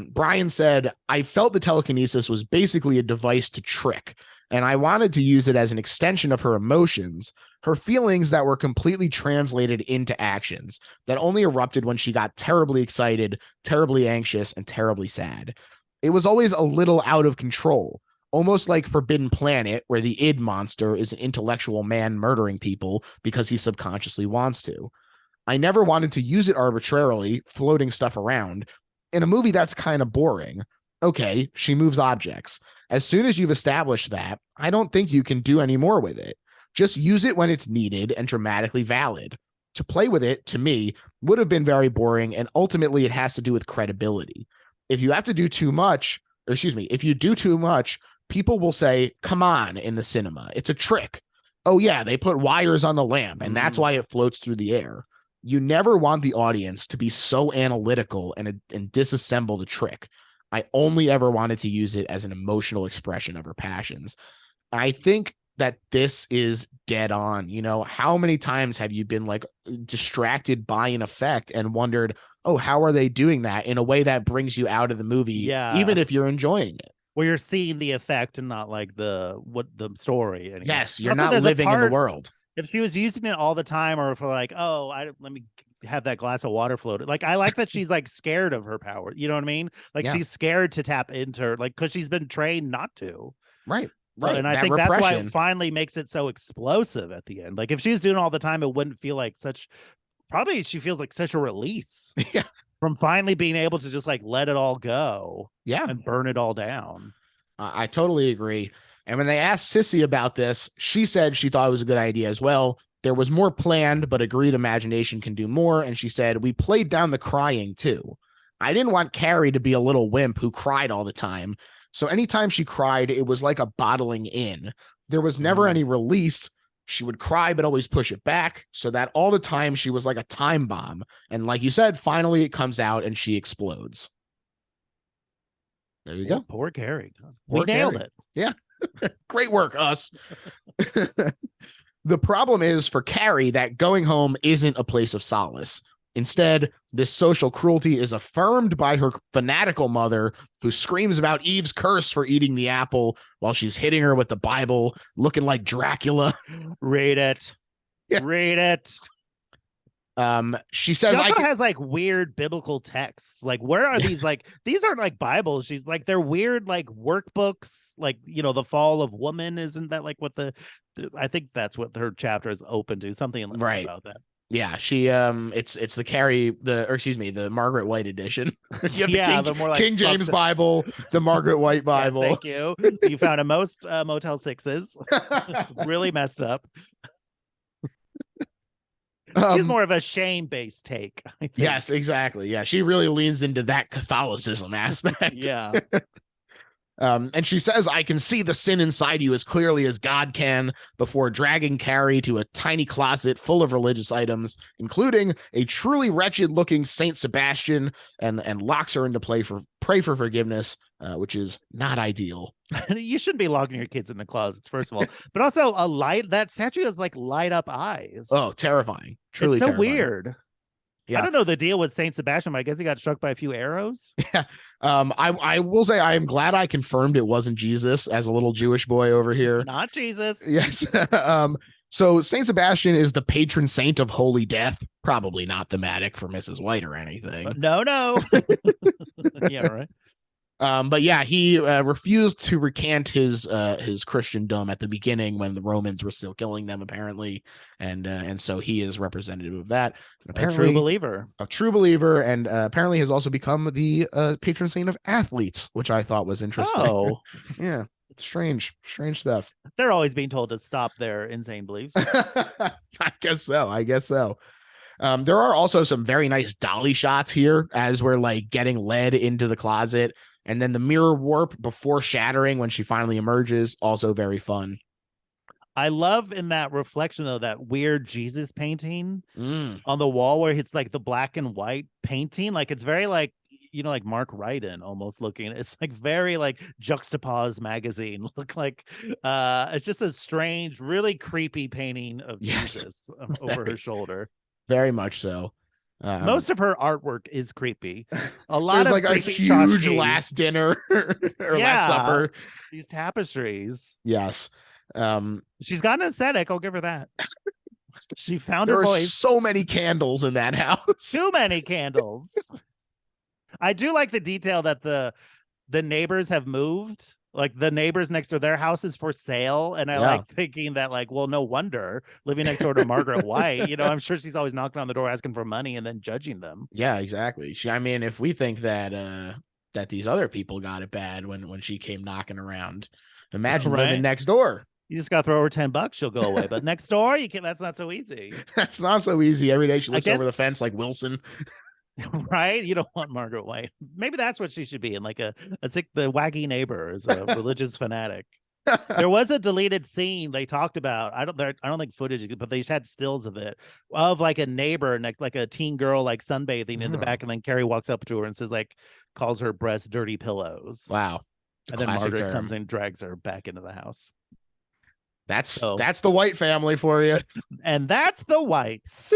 Brian said, I felt the telekinesis was basically a device to trick, and I wanted to use it as an extension of her emotions, her feelings that were completely translated into actions that only erupted when she got terribly excited, terribly anxious, and terribly sad. It was always a little out of control. Almost like Forbidden Planet, where the id monster is an intellectual man murdering people because he subconsciously wants to. I never wanted to use it arbitrarily, floating stuff around. In a movie, that's kind of boring. Okay, she moves objects. As soon as you've established that, I don't think you can do any more with it. Just use it when it's needed and dramatically valid. To play with it, to me, would have been very boring, and ultimately it has to do with credibility. If you have to do too much, if you do too much, people will say, come on, in the cinema. It's a trick. Oh, yeah, they put wires on the lamp, and that's why it floats through the air. You never want the audience to be so analytical and disassemble the trick. I only ever wanted to use it as an emotional expression of her passions. I think that this is dead on. How many times have you been like distracted by an effect and wondered, oh, how are they doing that in a way that brings you out of the movie, even if you're enjoying it? Where you're seeing the effect and not like the story. Anymore. Yes, you're not living in the world. If she was using it all the time, or if like, oh, let me have that glass of water floated. Like, I like that she's like scared of her power. You know what I mean? Like she's scared to tap into her, like, because she's been trained not to. Right. And I think that's why it finally makes it so explosive at the end. Like if she was doing it all the time, it wouldn't feel like such. Probably she feels like such a release. Yeah. From finally being able to just like let it all go. Yeah. And burn it all down. I totally agree. And when they asked Sissy about this, she said she thought it was a good idea as well. There was more planned, but agreed imagination can do more. And she said, we played down the crying too. I didn't want Carrie to be a little wimp who cried all the time. So anytime she cried, it was like a bottling in. There was never any release. She would cry, but always push it back, so that all the time she was like a time bomb. And like you said, finally it comes out and she explodes. There you go. Poor Carrie. We nailed it. Yeah. Great work, us. The problem is for Carrie that going home isn't a place of solace. Instead, this social cruelty is affirmed by her fanatical mother, who screams about Eve's curse for eating the apple while she's hitting her with the Bible, looking like Dracula. Read it. Yeah. Read it. She says, she also has like weird biblical texts. Like, where are these? Like, these aren't like Bibles. She's like, they're weird, like workbooks. Like, the fall of woman. Isn't that like what I think that's what her chapter is open to. Something about that. Yeah, she it's the Carrie the Margaret White edition. You have the more like King James Bible, the Margaret White Bible. Yeah, thank you. You found a most Motel 6s. It's really messed up. She's more of a shame-based take. Yes, exactly. Yeah, she really leans into that Catholicism aspect. Yeah. And she says, I can see the sin inside you as clearly as God can, before dragging Carrie to a tiny closet full of religious items, including a truly wretched looking Saint Sebastian, and locks her into pray for forgiveness, which is not ideal. You shouldn't be locking your kids in the closets, first of all, but also that statue has like light up eyes. Oh, terrifying. Truly it's so terrifying. weird. I Yeah. don't know the deal with Saint Sebastian, but I guess he got struck by a few arrows. Yeah. I will say I am glad I confirmed it wasn't Jesus as a little Jewish boy over here. Not Jesus. Yes. So Saint Sebastian is the patron saint of holy death. Probably not thematic for Mrs. White or anything. No. Yeah, right. But yeah, he refused to recant his Christendom at the beginning when the Romans were still killing them, apparently, and so he is representative of that. And apparently, a true believer, and apparently has also become the patron saint of athletes, which I thought was interesting. Oh, yeah, strange stuff. They're always being told to stop their insane beliefs. I guess so. There are also some very nice dolly shots here as we're like getting led into the closet. And then the mirror warp before shattering when she finally emerges, also very fun. I love in that reflection, though, that weird Jesus painting on the wall where it's like the black and white painting. Like it's very like, like Mark Rennie almost looking. It's like very like Juxtapose magazine. Look like it's just a strange, really creepy painting of Jesus over her shoulder. Very much so. Most of her artwork is creepy. A lot of like a huge last dinner or last supper. These tapestries. Yes. She's got an aesthetic. I'll give her that. She found her voice. There are so many candles in that house. Too many candles. I do like the detail that the neighbors have moved. Like the neighbors next to their house is for sale. And I like thinking that like, well, no wonder living next door to Margaret White, I'm sure she's always knocking on the door asking for money and then judging them. Yeah, exactly. If we think that these other people got it bad when she came knocking around, imagine living next door. You just got to throw her $10, she'll go away. But next door, you can't. That's not so easy. That's not so easy. Every day she looks over the fence like Wilson. Right? You don't want Margaret White. Maybe that's what she should be in, like the wacky neighbor is a religious fanatic. There was a deleted scene they talked about. I don't think footage, but they had stills of it, of like a neighbor next, like a teen girl, like sunbathing in the back, and then Carrie walks up to her and says, like, calls her breasts dirty pillows. Wow. And then Margaret comes and drags her back into the house. That's the White family for you. And that's the Whites.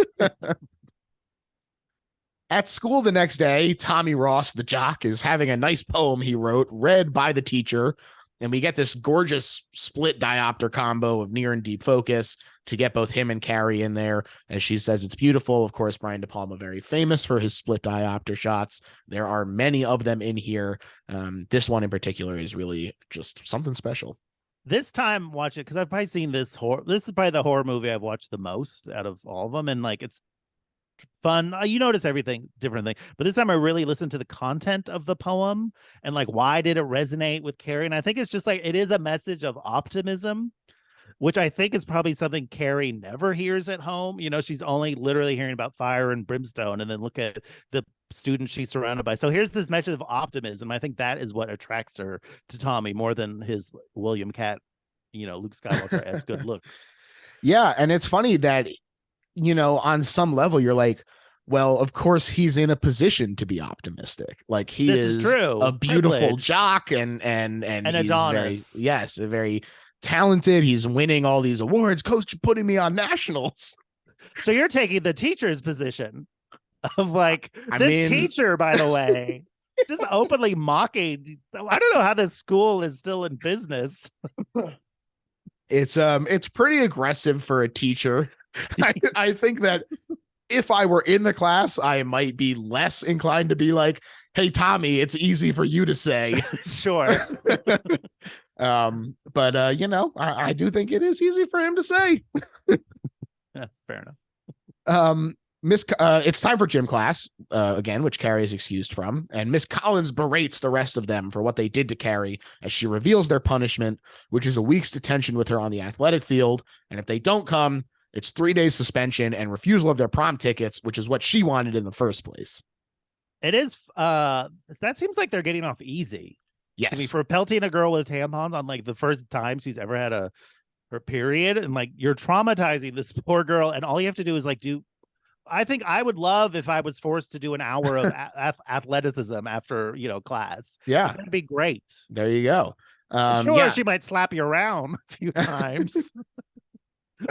At school the next day, Tommy Ross, the jock, is having a nice poem he wrote read by the teacher. And we get this gorgeous split diopter combo of near and deep focus to get both him and Carrie in there. As she says, it's beautiful. Of course, Brian De Palma, very famous for his split diopter shots. There are many of them in here. This one in particular is really just something special. This time watching it, because I've probably seen this is probably the horror movie I've watched the most out of all of them. And like, it's fun. You notice everything different thing, but this time I really listened to the content of the poem and like why did it resonate with Carrie. And I think it's just like it is a message of optimism, which I think is probably something Carrie never hears at home. She's only literally hearing about fire and brimstone, and then look at the students she's surrounded by. So here's this message of optimism. I think that is what attracts her to Tommy more than his William Cat, Luke Skywalker-esque good looks. Yeah, and it's funny that on some level, you're like, well, of course he's in a position to be optimistic. Like he is true. A beautiful privilege. Jock and he's Adonis. Very talented. He's winning all these awards. Coach putting me on nationals. So you're taking the teacher's position of like teacher, by the way, just openly mocking. I don't know how this school is still in business. It's pretty aggressive for a teacher. I think that if I were in the class, I might be less inclined to be like, hey, Tommy, it's easy for you to say. Sure. But I do think it is easy for him to say. Yeah, fair enough. It's time for gym class again, which Carrie is excused from, and Miss Collins berates the rest of them for what they did to Carrie as she reveals their punishment, which is a week's detention with her on the athletic field, and if they don't come, it's 3 days suspension and refusal of their prom tickets, which is what she wanted in the first place. It is. That seems like they're getting off easy. Yes. I mean, for pelting a girl with tampons on like the first time she's ever had her period, and like you're traumatizing this poor girl, and all you have to do is like do. I think I would love if I was forced to do an hour of athleticism after class. Yeah, that'd be great. There you go. Sure, she might slap you around a few times.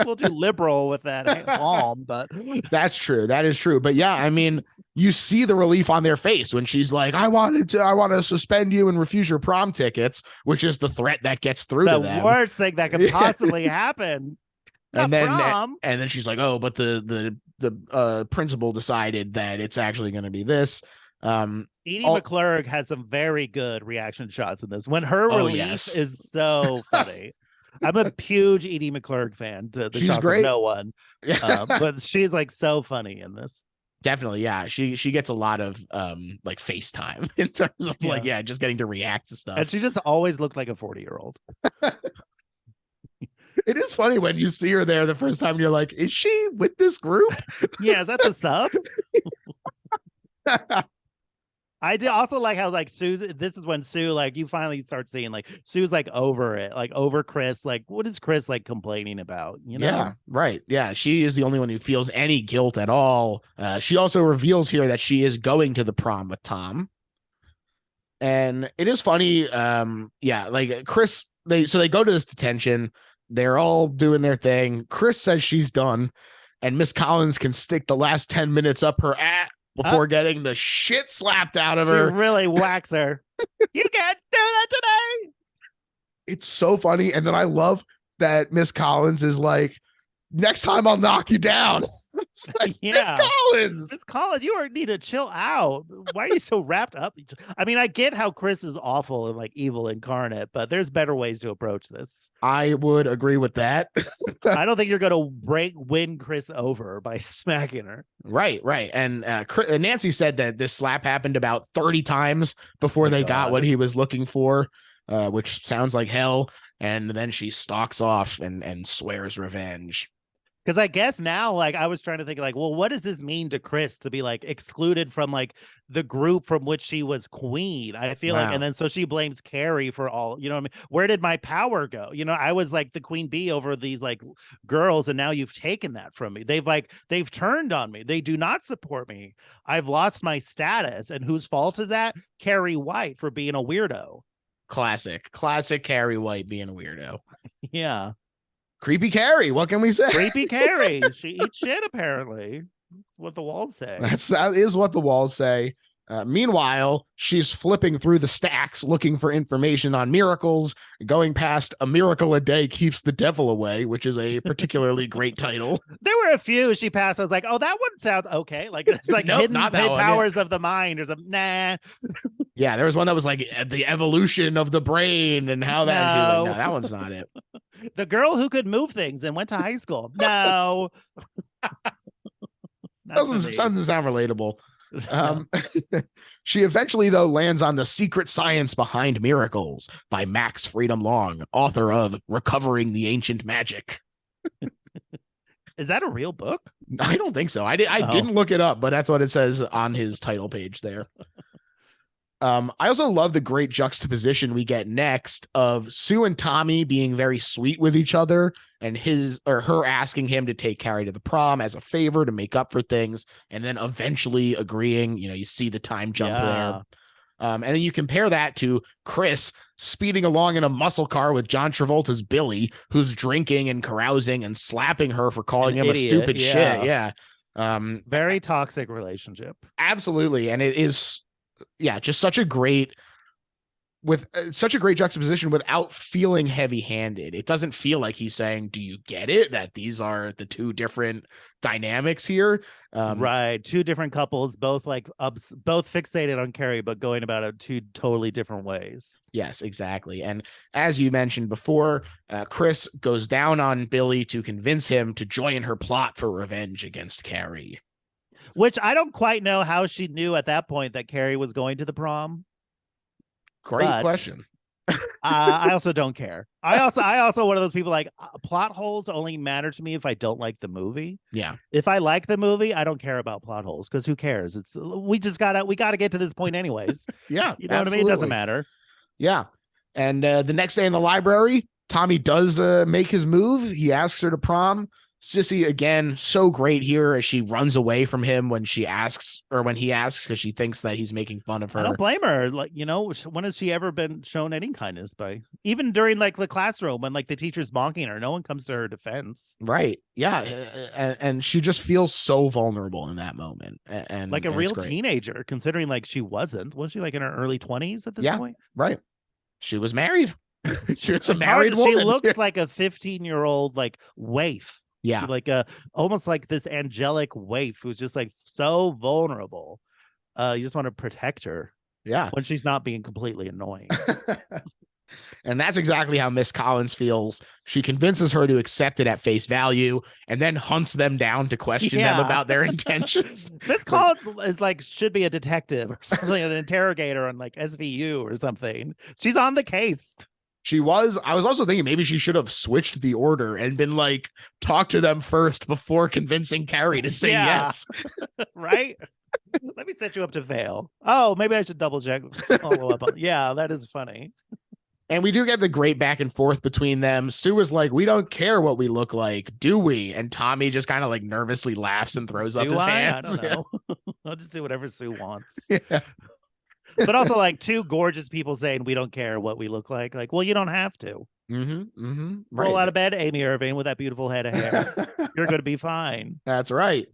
We'll do liberal with that palm, but That's true. That is true. But yeah, I mean, you see the relief on their face when she's like, I want to suspend you and refuse your prom tickets, which is the threat that gets through the to them. worst thing that could possibly happen. And Not then prom. and then she's like, oh, but the principal decided that it's actually going to be this. Edie McClurg has some very good reaction shots in this. When her relief is so funny. I'm a huge Edie McClurg fan. She's great. No one, but she's like so funny in this. Definitely, yeah. She gets a lot of like FaceTime in terms of like just getting to react to stuff. And she just always looked like a 40-year-old. It is funny when you see her there the first time. You're like, is she with this group? Yeah, is that the sub? I do also like how like Sue's. This is when Sue, like, you finally start seeing like Sue's like over it, like over Chris. Like, what is Chris like complaining about? You know? Yeah, right. Yeah, she is the only one who feels any guilt at all. She also reveals here that she is going to the prom with Tom, and it is funny. Like Chris. They go to this detention. They're all doing their thing. Chris says she's done, and Miss Collins can stick the last 10 minutes up her ass before getting the shit slapped out of her. She really whacks her. You can't do that today. It's so funny. And then I love that Miss Collins is like, next time I'll knock you down. It's like, Miss Collins, you need to chill out. Why are you so wrapped up? I mean, I get how Chris is awful and like evil incarnate, but there's better ways to approach this. I would agree with that. I don't think you're going to win Chris over by smacking her. Right. And Nancy said that this slap happened about 30 times before they got what he was looking for, which sounds like hell. And then she stalks off and swears revenge. Because I guess now, like, I was trying to think, like, well, what does this mean to Chris to be like excluded from like the group from which she was queen? I feel like, and then so she blames Carrie for all, you know what I mean? Where did my power go? You know, I was like the queen bee over these like girls, and now you've taken that from me. They've turned on me. They do not support me. I've lost my status. And whose fault is that? Carrie White for being a weirdo. Classic Carrie White being a weirdo. Yeah. Creepy Carrie. What can we say? Creepy Carrie. She eats shit, apparently. That's what the walls say. That is what the walls say. Meanwhile, she's flipping through the stacks looking for information on miracles, going past "A Miracle a Day Keeps the Devil Away," which is a particularly great title. There were a few she passed. I was like, oh, that one sounds okay. Like, it's like nope, hidden powers of the mind or something. Nah. Yeah, there was one that was like the evolution of the brain and how that. No, like, no, that one's not it. The girl who could move things and went to high school. No. doesn't sound relatable. She eventually, though, lands on The Secret Science Behind Miracles by Max Freedom Long, author of Recovering the Ancient Magic. Is that a real book? I don't think so. I didn't look it up, but that's what it says on his title page there. I also love the great juxtaposition we get next of Sue and Tommy being very sweet with each other and her asking him to take Carrie to the prom as a favor to make up for things, and then eventually agreeing. You know, you see the time jump there. And then you compare that to Chris speeding along in a muscle car with John Travolta's Billy, who's drinking and carousing and slapping her for calling him a stupid shit. Yeah. Very toxic relationship. Absolutely. And it is, just such a great juxtaposition without feeling heavy-handed. It doesn't feel like he's saying, do you get it? That these are the two different dynamics here. Right. Two different couples, both fixated on Carrie, but going about it two totally different ways. Yes, exactly. And as you mentioned before, Chris goes down on Billy to convince him to join her plot for revenge against Carrie. Which I don't quite know how she knew at that point that Carrie was going to the prom. Great question. I also don't care. I also one of those people like plot holes only matter to me if I don't like the movie. Yeah. If I like the movie, I don't care about plot holes because who cares? We gotta get to this point anyways. Yeah. You know what I mean? It doesn't matter. Yeah. And the next day in the library, Tommy does make his move. He asks her to prom. Sissy again, so great here as she runs away from him when she asks, or when he asks, because she thinks that he's making fun of her. I don't blame her. Like, when has she ever been shown any kindness by, even during like the classroom when like the teacher's mocking her, no one comes to her defense. Right. Yeah. And she just feels so vulnerable in that moment. And like a and real teenager, considering like she wasn't she like in her early 20s at this point? Right. She was married. She was a It's married hard. woman. She looks like a 15-year-old like waif. Yeah. Like almost like this angelic waif who's just like so vulnerable. You just want to protect her. Yeah. When she's not being completely annoying. And that's exactly how Miss Collins feels. She convinces her to accept it at face value and then hunts them down to question them about their intentions. Miss Collins is like, should be a detective or something, an interrogator on like SVU or something. She's on the case. She was. I was also thinking maybe she should have switched the order and been like, talk to them first before convincing Carrie to say yes. Right? Let me set you up to fail. Oh, maybe I should double check. Follow up on. Yeah, that is funny. And we do get the great back and forth between them. Sue is like, we don't care what we look like, do we? And Tommy just kind of like nervously laughs and throws up his hands. I don't know. I'll just do whatever Sue wants. Yeah. But also like two gorgeous people saying we don't care what we look like. Like, well, you don't have to. Right. Roll out of bed, Amy Irving, with that beautiful head of hair. You're going to be fine. That's right.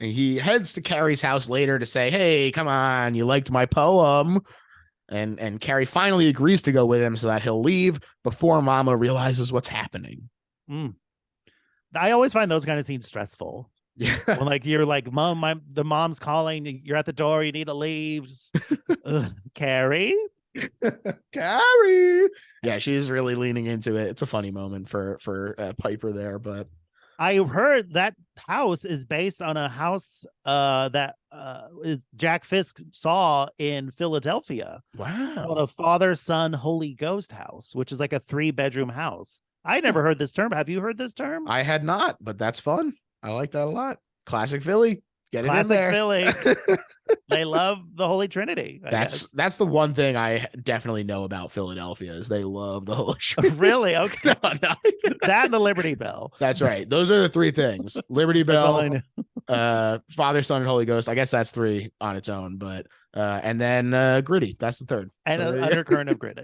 And he heads to Carrie's house later to say, hey, come on, you liked my poem. And Carrie finally agrees to go with him so that he'll leave before Mama realizes what's happening. I always find those kind of scenes stressful. Yeah. When like you're like, Mom, the mom's calling, you're at the door, you need to leave. Carrie? Carrie. Yeah, she's really leaning into it. It's a funny moment for Piper there, but I heard that house is based on a house that is Jack Fisk saw in Philadelphia. Wow. Called a Father, Son, Holy Ghost house, which is like a 3-bedroom house. I never heard this term. Have you heard this term? I had not, but that's fun. I like that a lot. Classic Philly. Get Classic it in there. Philly. They love the Holy Trinity. That's the one thing I definitely know about Philadelphia is they love the Holy Trinity. Really? Okay. No. That and the Liberty Bell. That's right. Those are the three things. Liberty Bell, Father, Son, and Holy Ghost. I guess that's 3 on its own, but and then Gritty. That's the third. And an undercurrent of gritty.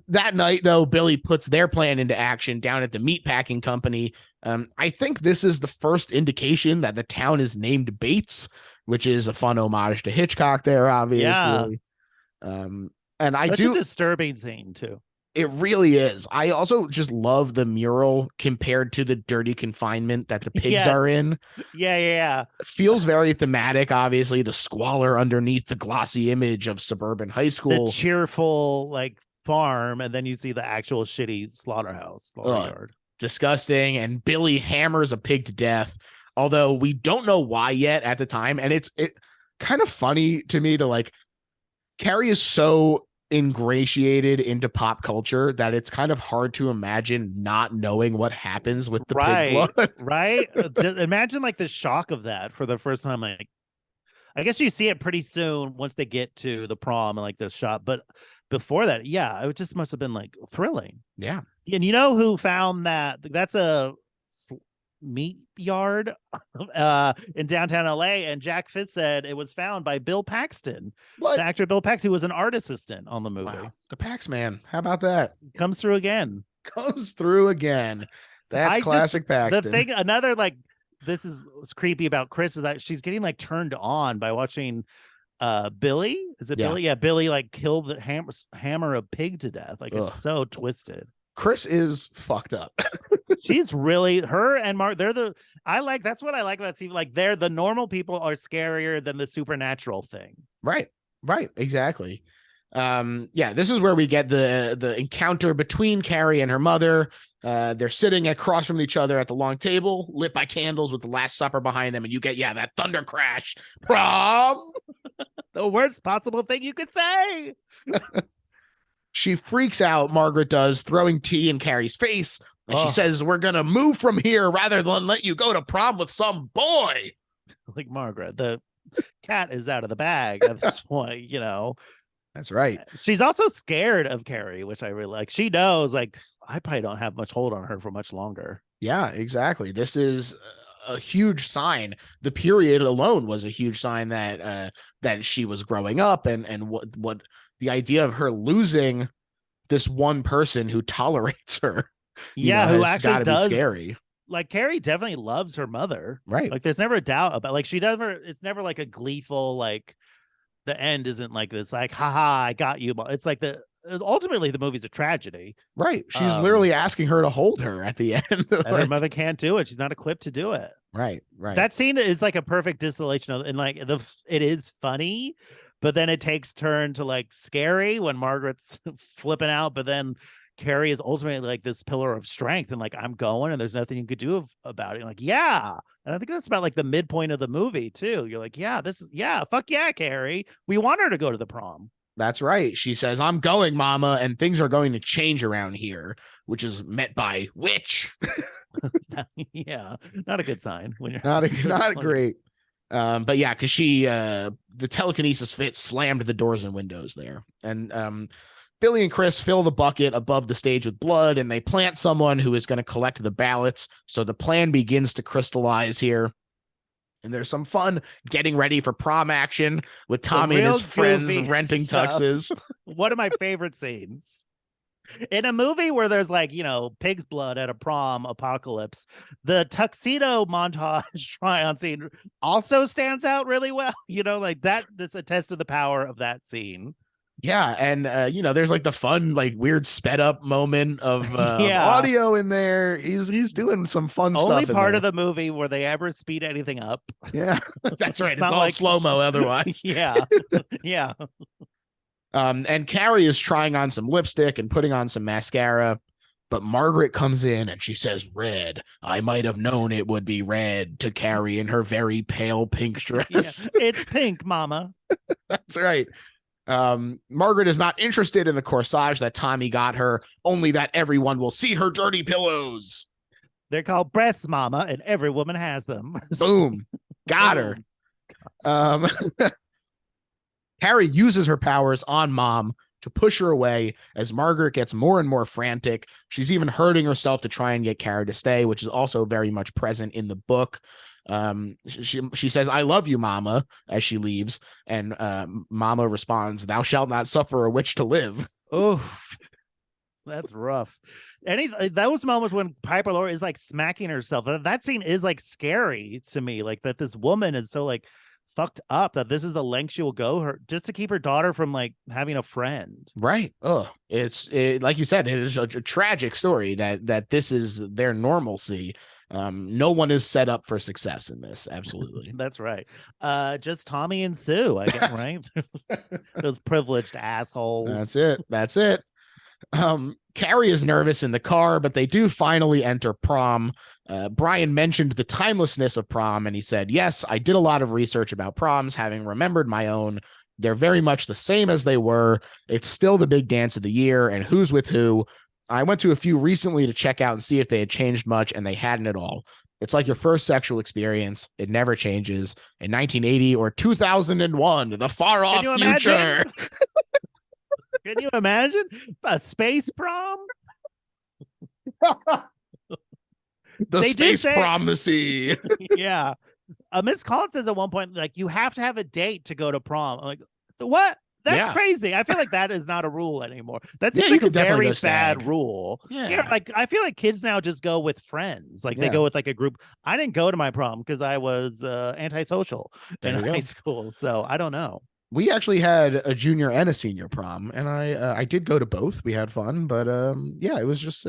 That night, though, Billy puts their plan into action down at the meatpacking company. I think this is the first indication that the town is named Bates, which is a fun homage to Hitchcock there, obviously. Yeah. And I Such do a disturbing scene, too. It really is. I also just love the mural compared to the dirty confinement that the pigs are in. Yeah. It feels very thematic, obviously. The squalor underneath the glossy image of suburban high school. The cheerful, like, farm, and then you see the actual shitty slaughter yard. Disgusting. And Billy hammers a pig to death, although we don't know why yet at the time. And it kind of funny to me to like, Carrie is so ingratiated into pop culture that it's kind of hard to imagine not knowing what happens with the pig blood. Right. Just imagine like the shock of that for the first time. Like, I guess you see it pretty soon once they get to the prom and like the shot, but before that, yeah, it just must have been like thrilling. Yeah. And you know who found that? That's a meat yard in downtown LA, and Jack Fisk said it was found by Bill Paxton, the actor Bill Paxton, who was an art assistant on the movie. Wow. The Pax man, how about that? Comes through again. That's classic Paxton. The thing, another like, this is what's creepy about Chris is that she's getting like turned on by watching Billy. Is it Billy? Yeah, Billy like killed the hammer a pig to death. Like it's so twisted. Chris is fucked up. She's really, her and Mark, that's what I like about Steve. Like they're the normal people are scarier than the supernatural thing. Right, exactly. This is where we get the encounter between Carrie and her mother. They're sitting across from each other at the long table, lit by candles with the Last Supper behind them, and you get that thunder crash. Prom. The worst possible thing you could say. She freaks out, Margaret does, throwing tea in Carrie's face. And she says, we're going to move from here rather than let you go to prom with some boy. Like Margaret, the cat is out of the bag at this point, you know. That's right. She's also scared of Carrie, which I really like. She knows, like, I probably don't have much hold on her for much longer. Yeah, exactly. This is a huge sign. The period alone was a huge sign that she was growing up, and what the idea of her losing this one person who tolerates her, Yeah, who has actually got to be does. scary. Like Carrie definitely loves her mother. Right. Like there's never a doubt about, like, she never, it's never like a gleeful, like, the end isn't like this, like, haha, I got you. It's like ultimately the movie's a tragedy. Right. She's Um, literally asking her to hold her at the end. and her mother can't do it. She's not equipped to do it. Right. Right. That scene is like a perfect distillation of, and like it is funny, but then it takes turn to like scary when Margaret's flipping out, but then Carrie is ultimately like this pillar of strength and like, I'm going and there's nothing you could do about it. Like, yeah. And I think that's about like the midpoint of the movie too. You're like, yeah, fuck yeah, Carrie. We want her to go to the prom. That's right. She says, I'm going, mama, and things are going to change around here, which is met by witch. Yeah, not a good sign when you're not great. But yeah, because the telekinesis fit slammed the doors and windows there. And Billy and Chris fill the bucket above the stage with blood, and they plant someone who is going to collect the ballots. So the plan begins to crystallize here. And there's some fun getting ready for prom action with Tommy and his friends renting tuxes. One of my favorite scenes. In a movie where there's like, pig's blood at a prom apocalypse, the tuxedo montage try-on scene also stands out really well. Like that just attests to the power of that scene. Yeah, and there's like the fun, like weird sped up moment of yeah. audio in there. He's doing some fun stuff. Only part of the movie where they ever speed anything up. Yeah, that's right. It's all like slow-mo otherwise. Yeah. Yeah. And Carrie is trying on some lipstick and putting on some mascara, but Margaret comes in and she says, red. I might have known it would be red, to Carrie in her very pale pink dress. Yeah. It's pink, mama. That's right. Margaret is not interested in the corsage that Tommy got her, only that everyone will see her dirty pillows. They're called breasts, mama, and every woman has them. Boom. Got her. Carrie uses her powers on Mom to push her away as Margaret gets more and more frantic. She's even hurting herself to try and get Carrie to stay, which is also very much present in the book. She says, I love you, Mama, as she leaves. And Mama responds, thou shalt not suffer a witch to live. Oh, that's rough. Those moments when Piper Laurie is like smacking herself, that scene is like scary to me. Like that this woman is so like fucked up that this is the length she will go just to keep her daughter from like having a friend. Right. Oh, it's like you said, it is a tragic story that this is their normalcy. No one is set up for success in this. Absolutely. That's right. Just Tommy and Sue, I guess, right? Those privileged assholes. That's it. Carrie is nervous in the car, but they do finally enter prom. Brian mentioned the timelessness of prom, and he said, yes, I did a lot of research about proms, having remembered my own. They're very much the same as they were. It's still the big dance of the year, and who's with who. I went to a few recently to check out and see if they had changed much, and they hadn't at all. It's like your first sexual experience. It never changes. In 1980 or 2001, the far off future. Can you imagine a space prom? The space promisey. Yeah. Miss Collins says at one point, like, you have to have a date to go to prom. I'm like, what? That's crazy. I feel like that is not a rule anymore. That seems like a very bad rule. Yeah. Like I feel like kids now just go with friends. Like they go with like a group. I didn't go to my prom because I was antisocial in high school. So I don't know. We actually had a junior and a senior prom, and I did go to both. We had fun, but it was just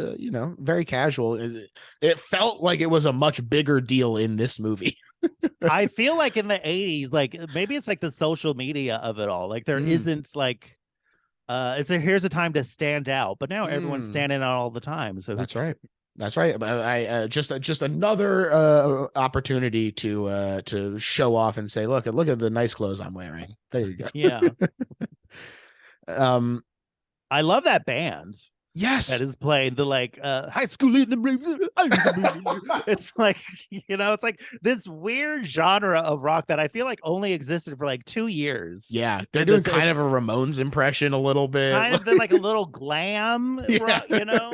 very casual. It felt like it was a much bigger deal in this movie. I feel like in the 80s, like maybe it's like the social media of it all. Like there isn't like here's a time to stand out, but now everyone's standing out all the time. So that's right. That's right. I just another opportunity to show off and say, look at the nice clothes I'm wearing. There you go. Yeah. I love that band. Yes. that is playing the like high school in the it's like, it's like this weird genre of rock that I feel like only existed for like 2 years. Yeah, they're And doing this kind it's of a Ramones impression a little bit. kind of then like a little glam Yeah, rock,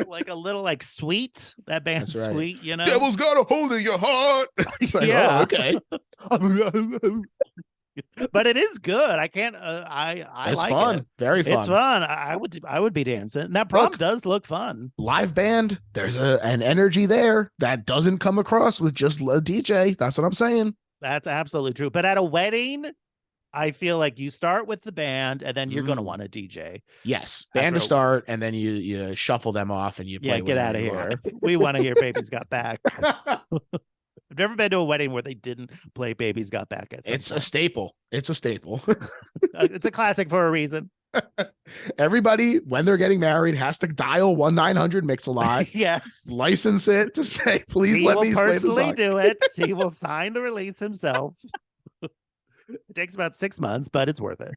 like a little like Sweet, that band that's right. Sweet, Devil's got a hold of your heart. It's like, oh, yeah. okay. But it is good. I can't. I It's like fun. it. Very It's fun. fun. I would be dancing. And that prom Look, does look fun. live band, there's an energy there that doesn't come across with just a DJ. That's what I'm saying. That's absolutely true. But at a wedding, I feel like you start with the band, and then you're going to want a DJ. Yes, band to start, and then you shuffle them off, and you play. Yeah, get out of here. We want to hear "Baby's Got Back." I've never been to a wedding where they didn't play "Baby's Got Back." It's a staple. It's a staple. It's a classic for a reason. Everybody, when they're getting married, has to dial 1-900-MIX-A-LOT. Yes, license it to say, please he let will me play the personally song. do it. He will sign the release himself. It takes about 6 months, but it's worth it.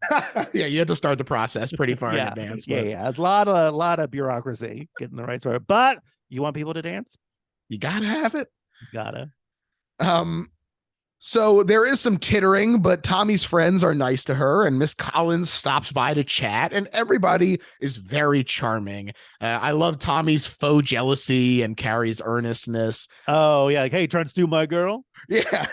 Yeah, you have to start the process pretty far in Yeah, advance. yeah. It's a lot of bureaucracy getting the right sort. But you want people to dance? You gotta have it. Gotta. So there is some tittering, but Tommy's friends are nice to her, and Miss Collins stops by to chat, and everybody is very charming. I love Tommy's faux jealousy and Carrie's earnestness. Oh yeah, like, hey, trying to steal my girl. Yeah.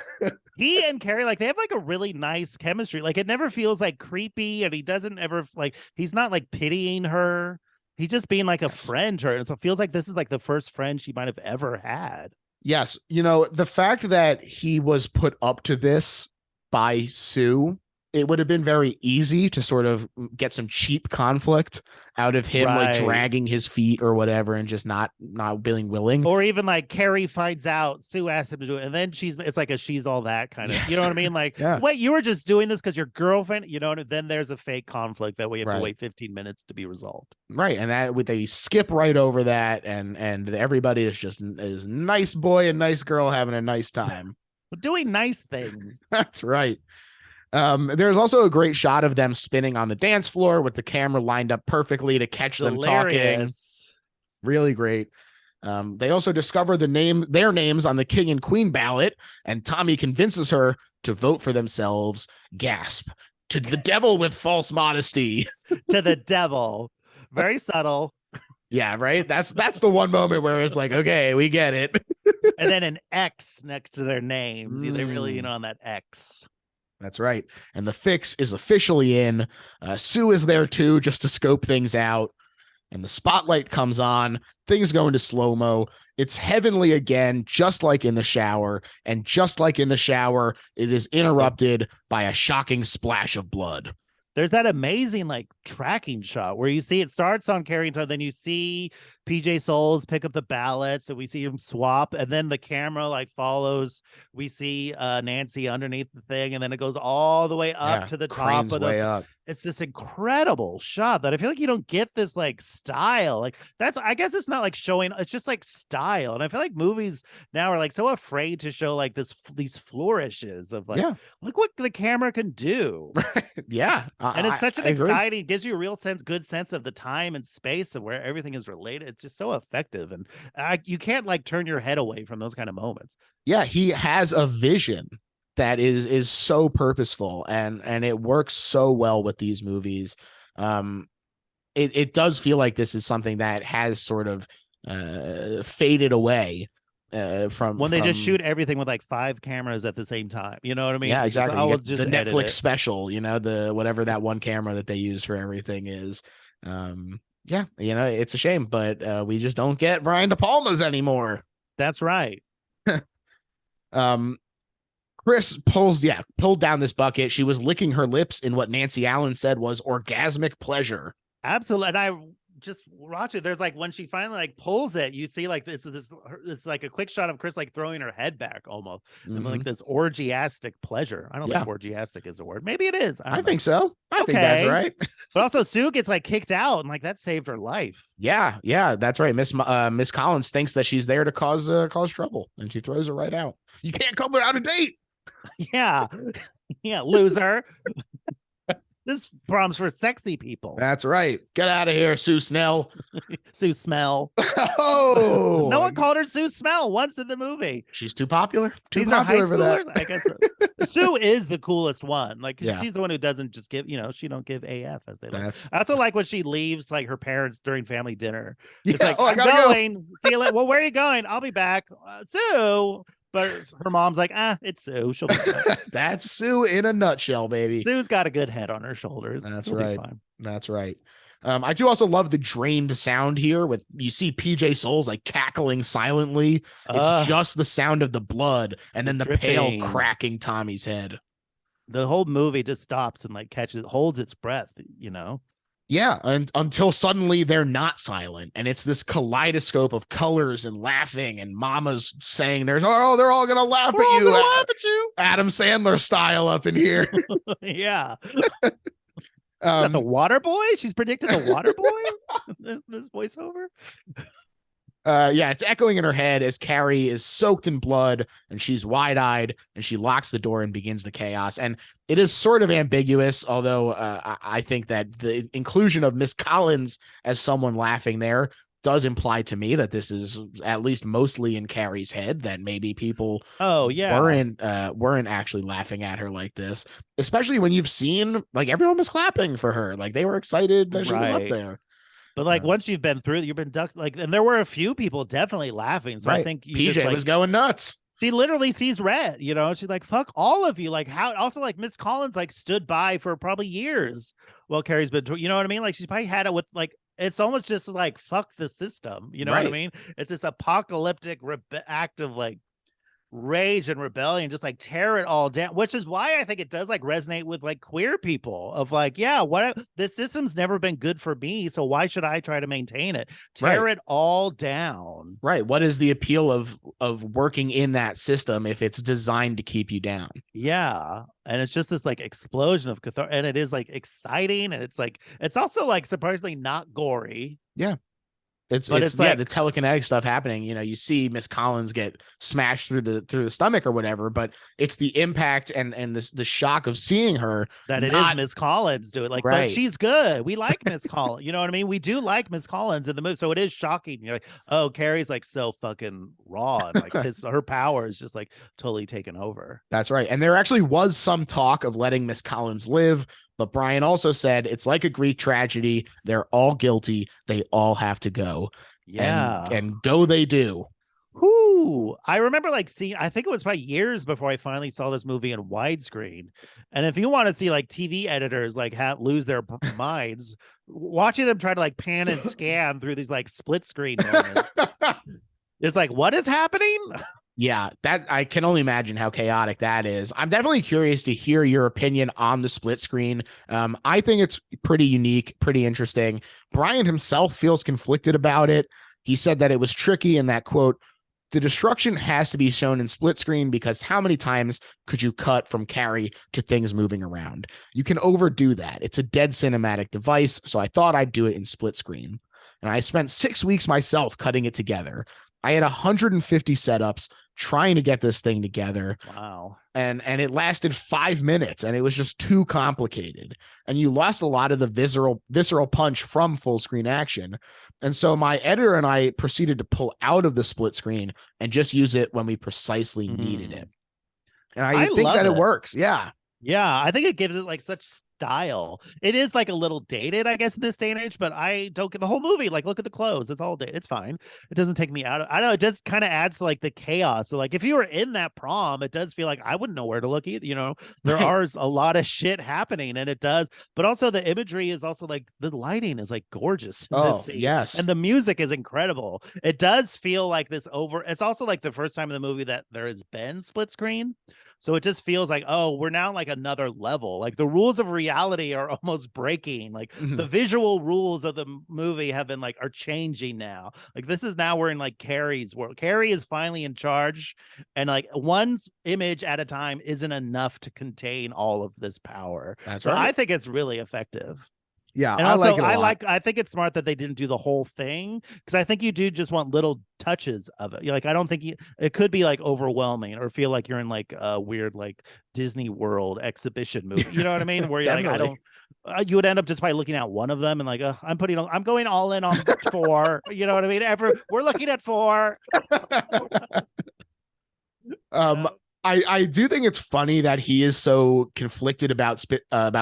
He and Carrie, like, they have like a really nice chemistry. Like, it never feels like creepy, and he doesn't ever like, he's not like pitying her. He's just being like a friend to her. And so it feels like this is like the first friend she might have ever had. Yes. The fact that he was put up to this by Sue, it would have been very easy to sort of get some cheap conflict out of him, like dragging his feet or whatever, and just not being willing. Or even like Carrie finds out Sue asked him to do it, and then it's like a she's all that kind of, you know what I mean? Like, wait, you were just doing this because your girlfriend, then there's a fake conflict that we have to wait 15 minutes to be resolved. Right. And that they skip right over that, and everybody is nice boy and nice girl having a nice time. Doing nice things. That's right. There's also a great shot of them spinning on the dance floor with the camera lined up perfectly to catch them talking. Really great. They also discover their names on the king and queen ballot, and Tommy convinces her to vote for themselves. Gasp. To the devil with false modesty. To the devil. Very subtle. Yeah, right. That's the one moment where it's like, okay, we get it. And then an X next to their names. They really, on that X. That's right. And the fix is officially in. Sue is there too, just to scope things out. And the spotlight comes on. Things go into slow-mo. It's heavenly again, just like in the shower. And just like in the shower, it is interrupted by a shocking splash of blood. There's that amazing like tracking shot where you see it starts on Carrie, and then you see PJ Souls pick up the ballots, and we see him swap, and then the camera like follows. We see Nancy underneath the thing, and then it goes all the way up to the top of the way up. It's this incredible shot that I feel like you don't get this like style. Like I guess it's not like showing, it's just like style. And I feel like movies now are like so afraid to show like these flourishes of like, look what the camera can do. Yeah. And it's such an exciting, gives you a real good sense of the time and space and where everything is related. It's just so effective. And you can't like turn your head away from those kind of moments. Yeah. He has a vision that is so purposeful, and it works so well with these movies. It does feel like this is something that has sort of faded away from when they just shoot everything with like 5 cameras at the same time. You know what I mean? Yeah, exactly. Just the Netflix special, the whatever that one camera that they use for everything is. Yeah, it's a shame, but we just don't get Brian De Palma's anymore. That's right. Chris pulled down this bucket. She was licking her lips in what Nancy Allen said was orgasmic pleasure. Absolutely. And I just watch it. There's like when she finally like pulls it, you see like this like a quick shot of Chris like throwing her head back almost. And like this orgiastic pleasure. I don't think orgiastic is a word. Maybe it is. I think so. I think that's right. But also Sue gets like kicked out, and like that saved her life. Yeah, that's right. Miss Collins thinks that she's there to cause trouble, and she throws her right out. You can't come without a date. Yeah, loser. This prom's for sexy people. That's right. Get out of here, Sue Snell. Sue Smell. Oh, No one called her Sue Smell once in the movie. she's too popular. Too These are high popular for that. schoolers. I guess Sue is the coolest one. Like Yeah. she's the one who doesn't just give, she don't give AF as they like. That's I also like when she leaves like her parents during family dinner. yeah. It's like, Oh, I I'm gotta going. Go. See you later. Well, where are you going? I'll be back. Sue. But her mom's like, it's Sue. She'll be fine. That's Sue in a nutshell, baby. Sue's got a good head on her shoulders. That's She'll right. Be fine. That's right. I do also love the drained sound here with you see PJ Souls like cackling silently. It's just the sound of the blood and then the pale cracking Tommy's head. The whole movie just stops and like holds its breath, Yeah, and until suddenly they're not silent, and it's this kaleidoscope of colors and laughing, and Mama's saying, "They're all gonna laugh at you, laugh at you, Adam Sandler style up in here." Yeah. The water boy? She's predicted the water boy? This voiceover? Yeah, it's echoing in her head as Carrie is soaked in blood and she's wide-eyed and she locks the door and begins the chaos. And it is sort of ambiguous, although I think that the inclusion of Miss Collins as someone laughing there does imply to me that this is at least mostly in Carrie's head, that maybe people weren't actually laughing at her like this, especially when you've seen like everyone was clapping for her, like they were excited that she was up there. But like once you've been through, you've been ducked, like, and there were a few people definitely laughing. So I think PJ was going nuts. She literally sees red, she's like, fuck all of you. Like how also like Miss Collins like stood by for probably years while Carrie's been, you know what I mean? Like she's probably had it with like, it's almost just like, fuck the system. You know what I mean? It's this apocalyptic act of like rage and rebellion, just like tear it all down, which is why I think it does like resonate with like queer people of like, yeah, this system's never been good for me, so why should I try to maintain it? Tear it all down. Right. What is the appeal of working in that system if it's designed to keep you down? Yeah. And it's just this like explosion of catharsis, and it is like exciting, and it's also like surprisingly not gory. Yeah. It's like, the telekinetic stuff happening. You see Miss Collins get smashed through the stomach or whatever, but it's the impact and the shock of seeing her that it is Miss Collins do it. Like, but she's good. We like Miss Collins. You know what I mean? We do like Miss Collins in the movie, so it is shocking. You're like, oh, Carrie's like so fucking raw, and like her power is just like totally taken over. That's right. And there actually was some talk of letting Miss Collins live. But Brian also said it's like a Greek tragedy. They're all guilty. They all have to go. Yeah. And go they do. Whoo. I remember like seeing, I think it was probably years before I finally saw this movie in widescreen. And if you want to see like TV editors like lose their minds, watching them try to like pan and scan through these like split screen moments. It's like, what is happening? Yeah, that I can only imagine how chaotic that is. I'm definitely curious to hear your opinion on the split screen. I think it's pretty unique, pretty interesting. Brian himself feels conflicted about it. He said that it was tricky and that, quote, the destruction has to be shown in split screen because how many times could you cut from Carrie to things moving around? You can overdo that. It's a dead cinematic device, so I thought I'd do it in split screen. And I spent 6 weeks myself cutting it together. I had 150 setups trying to get this thing together. Wow. And it lasted 5 minutes and it was just too complicated. And you lost a lot of the visceral punch from full screen action. And so my editor and I proceeded to pull out of the split screen and just use it when we precisely needed it. And I think that it works. Yeah. Yeah, I think it gives it like such style. It is like a little dated, I guess, in this day and age, but I don't get the whole movie. Like, look at the clothes. It's all dated. It's fine. It doesn't take me out of, I don't know, it just kind of adds to like the chaos. So like if you were in that prom, it does feel like I wouldn't know where to look either. There are a lot of shit happening, and it does, but also the imagery is also like the lighting is like gorgeous in this scene. Yes. And the music is incredible. It does feel like it's also like the first time in the movie that there has been split screen. So it just feels like, oh, we're now like another level. Like the rules of reality are almost breaking. Like the visual rules of the movie are changing now. Like this is now we're in like Carrie's world. Carrie is finally in charge, and like one image at a time isn't enough to contain all of this power. That's so right. I think it's really effective. Yeah, And I like also, it a lot. I think it's smart that they didn't do the whole thing, because I think you do just want little touches of it. You're like, I don't think it could be like overwhelming or feel like you're in like a weird like Disney World exhibition movie. You know what I mean? Where you're like, I Definitely. don't. You would end up just by looking at one of them and like, I'm going all in on four. You know what I mean? We're looking at four. um, I do think it's funny that he is so conflicted about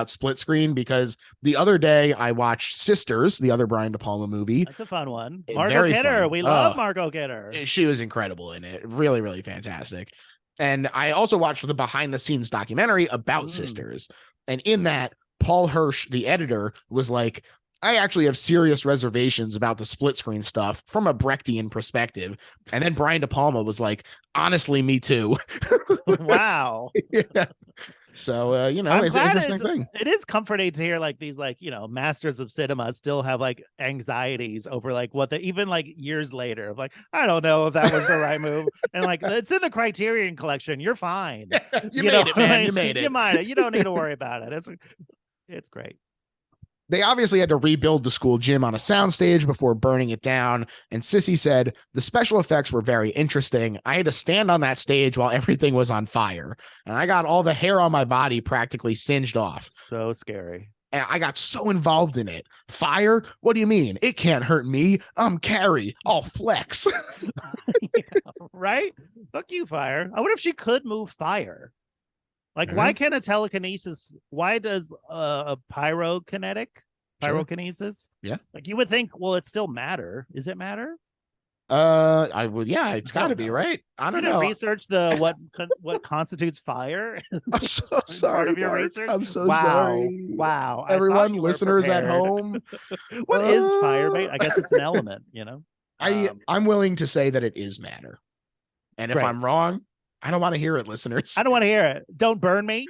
split screen, because the other day I watched Sisters, the other Brian De Palma movie. That's a fun one. Margot Very Kidder. fun. We love Margot Kidder. She was incredible in it. Really, really fantastic. And I also watched the behind the scenes documentary about Sisters. And in that, Paul Hirsch, the editor, was like, I actually have serious reservations about the split screen stuff from a Brechtian perspective. And then Brian De Palma was like, honestly, me too. Wow. Yeah. So I'm it's an glad interesting thing. it is comforting to hear like these like masters of cinema still have like anxieties over like what they even like years later of like, I don't know if that was the right move, and like it's in the Criterion collection, you're fine. You made it, man. You made You it. might you don't need to worry about it. It's great. They obviously had to rebuild the school gym on a soundstage before burning it down. And Sissy said, the special effects were very interesting. I had to stand on that stage while everything was on fire. And I got all the hair on my body practically singed off. So scary. And I got so involved in it. Fire? What do you mean? It can't hurt me. I'm Carrie. I'll flex. Yeah, right? Fuck you, fire. I wonder if she could move fire. Like, why can't a telekinesis? Why does a pyrokinetic pyrokinesis? Yeah. Like you would think, well, it still matter. Is it matter? I would. Yeah, it's got to be, right. I don't know. Research what constitutes fire. I'm so sorry. Part of your Mark. research. I'm so Wow. sorry. Wow. Everyone, listeners at home. What is fire? I guess it's an element. I'm willing to say that it is matter. And if Right. I'm wrong, I don't want to hear it, listeners. I don't want to hear it. Don't burn me.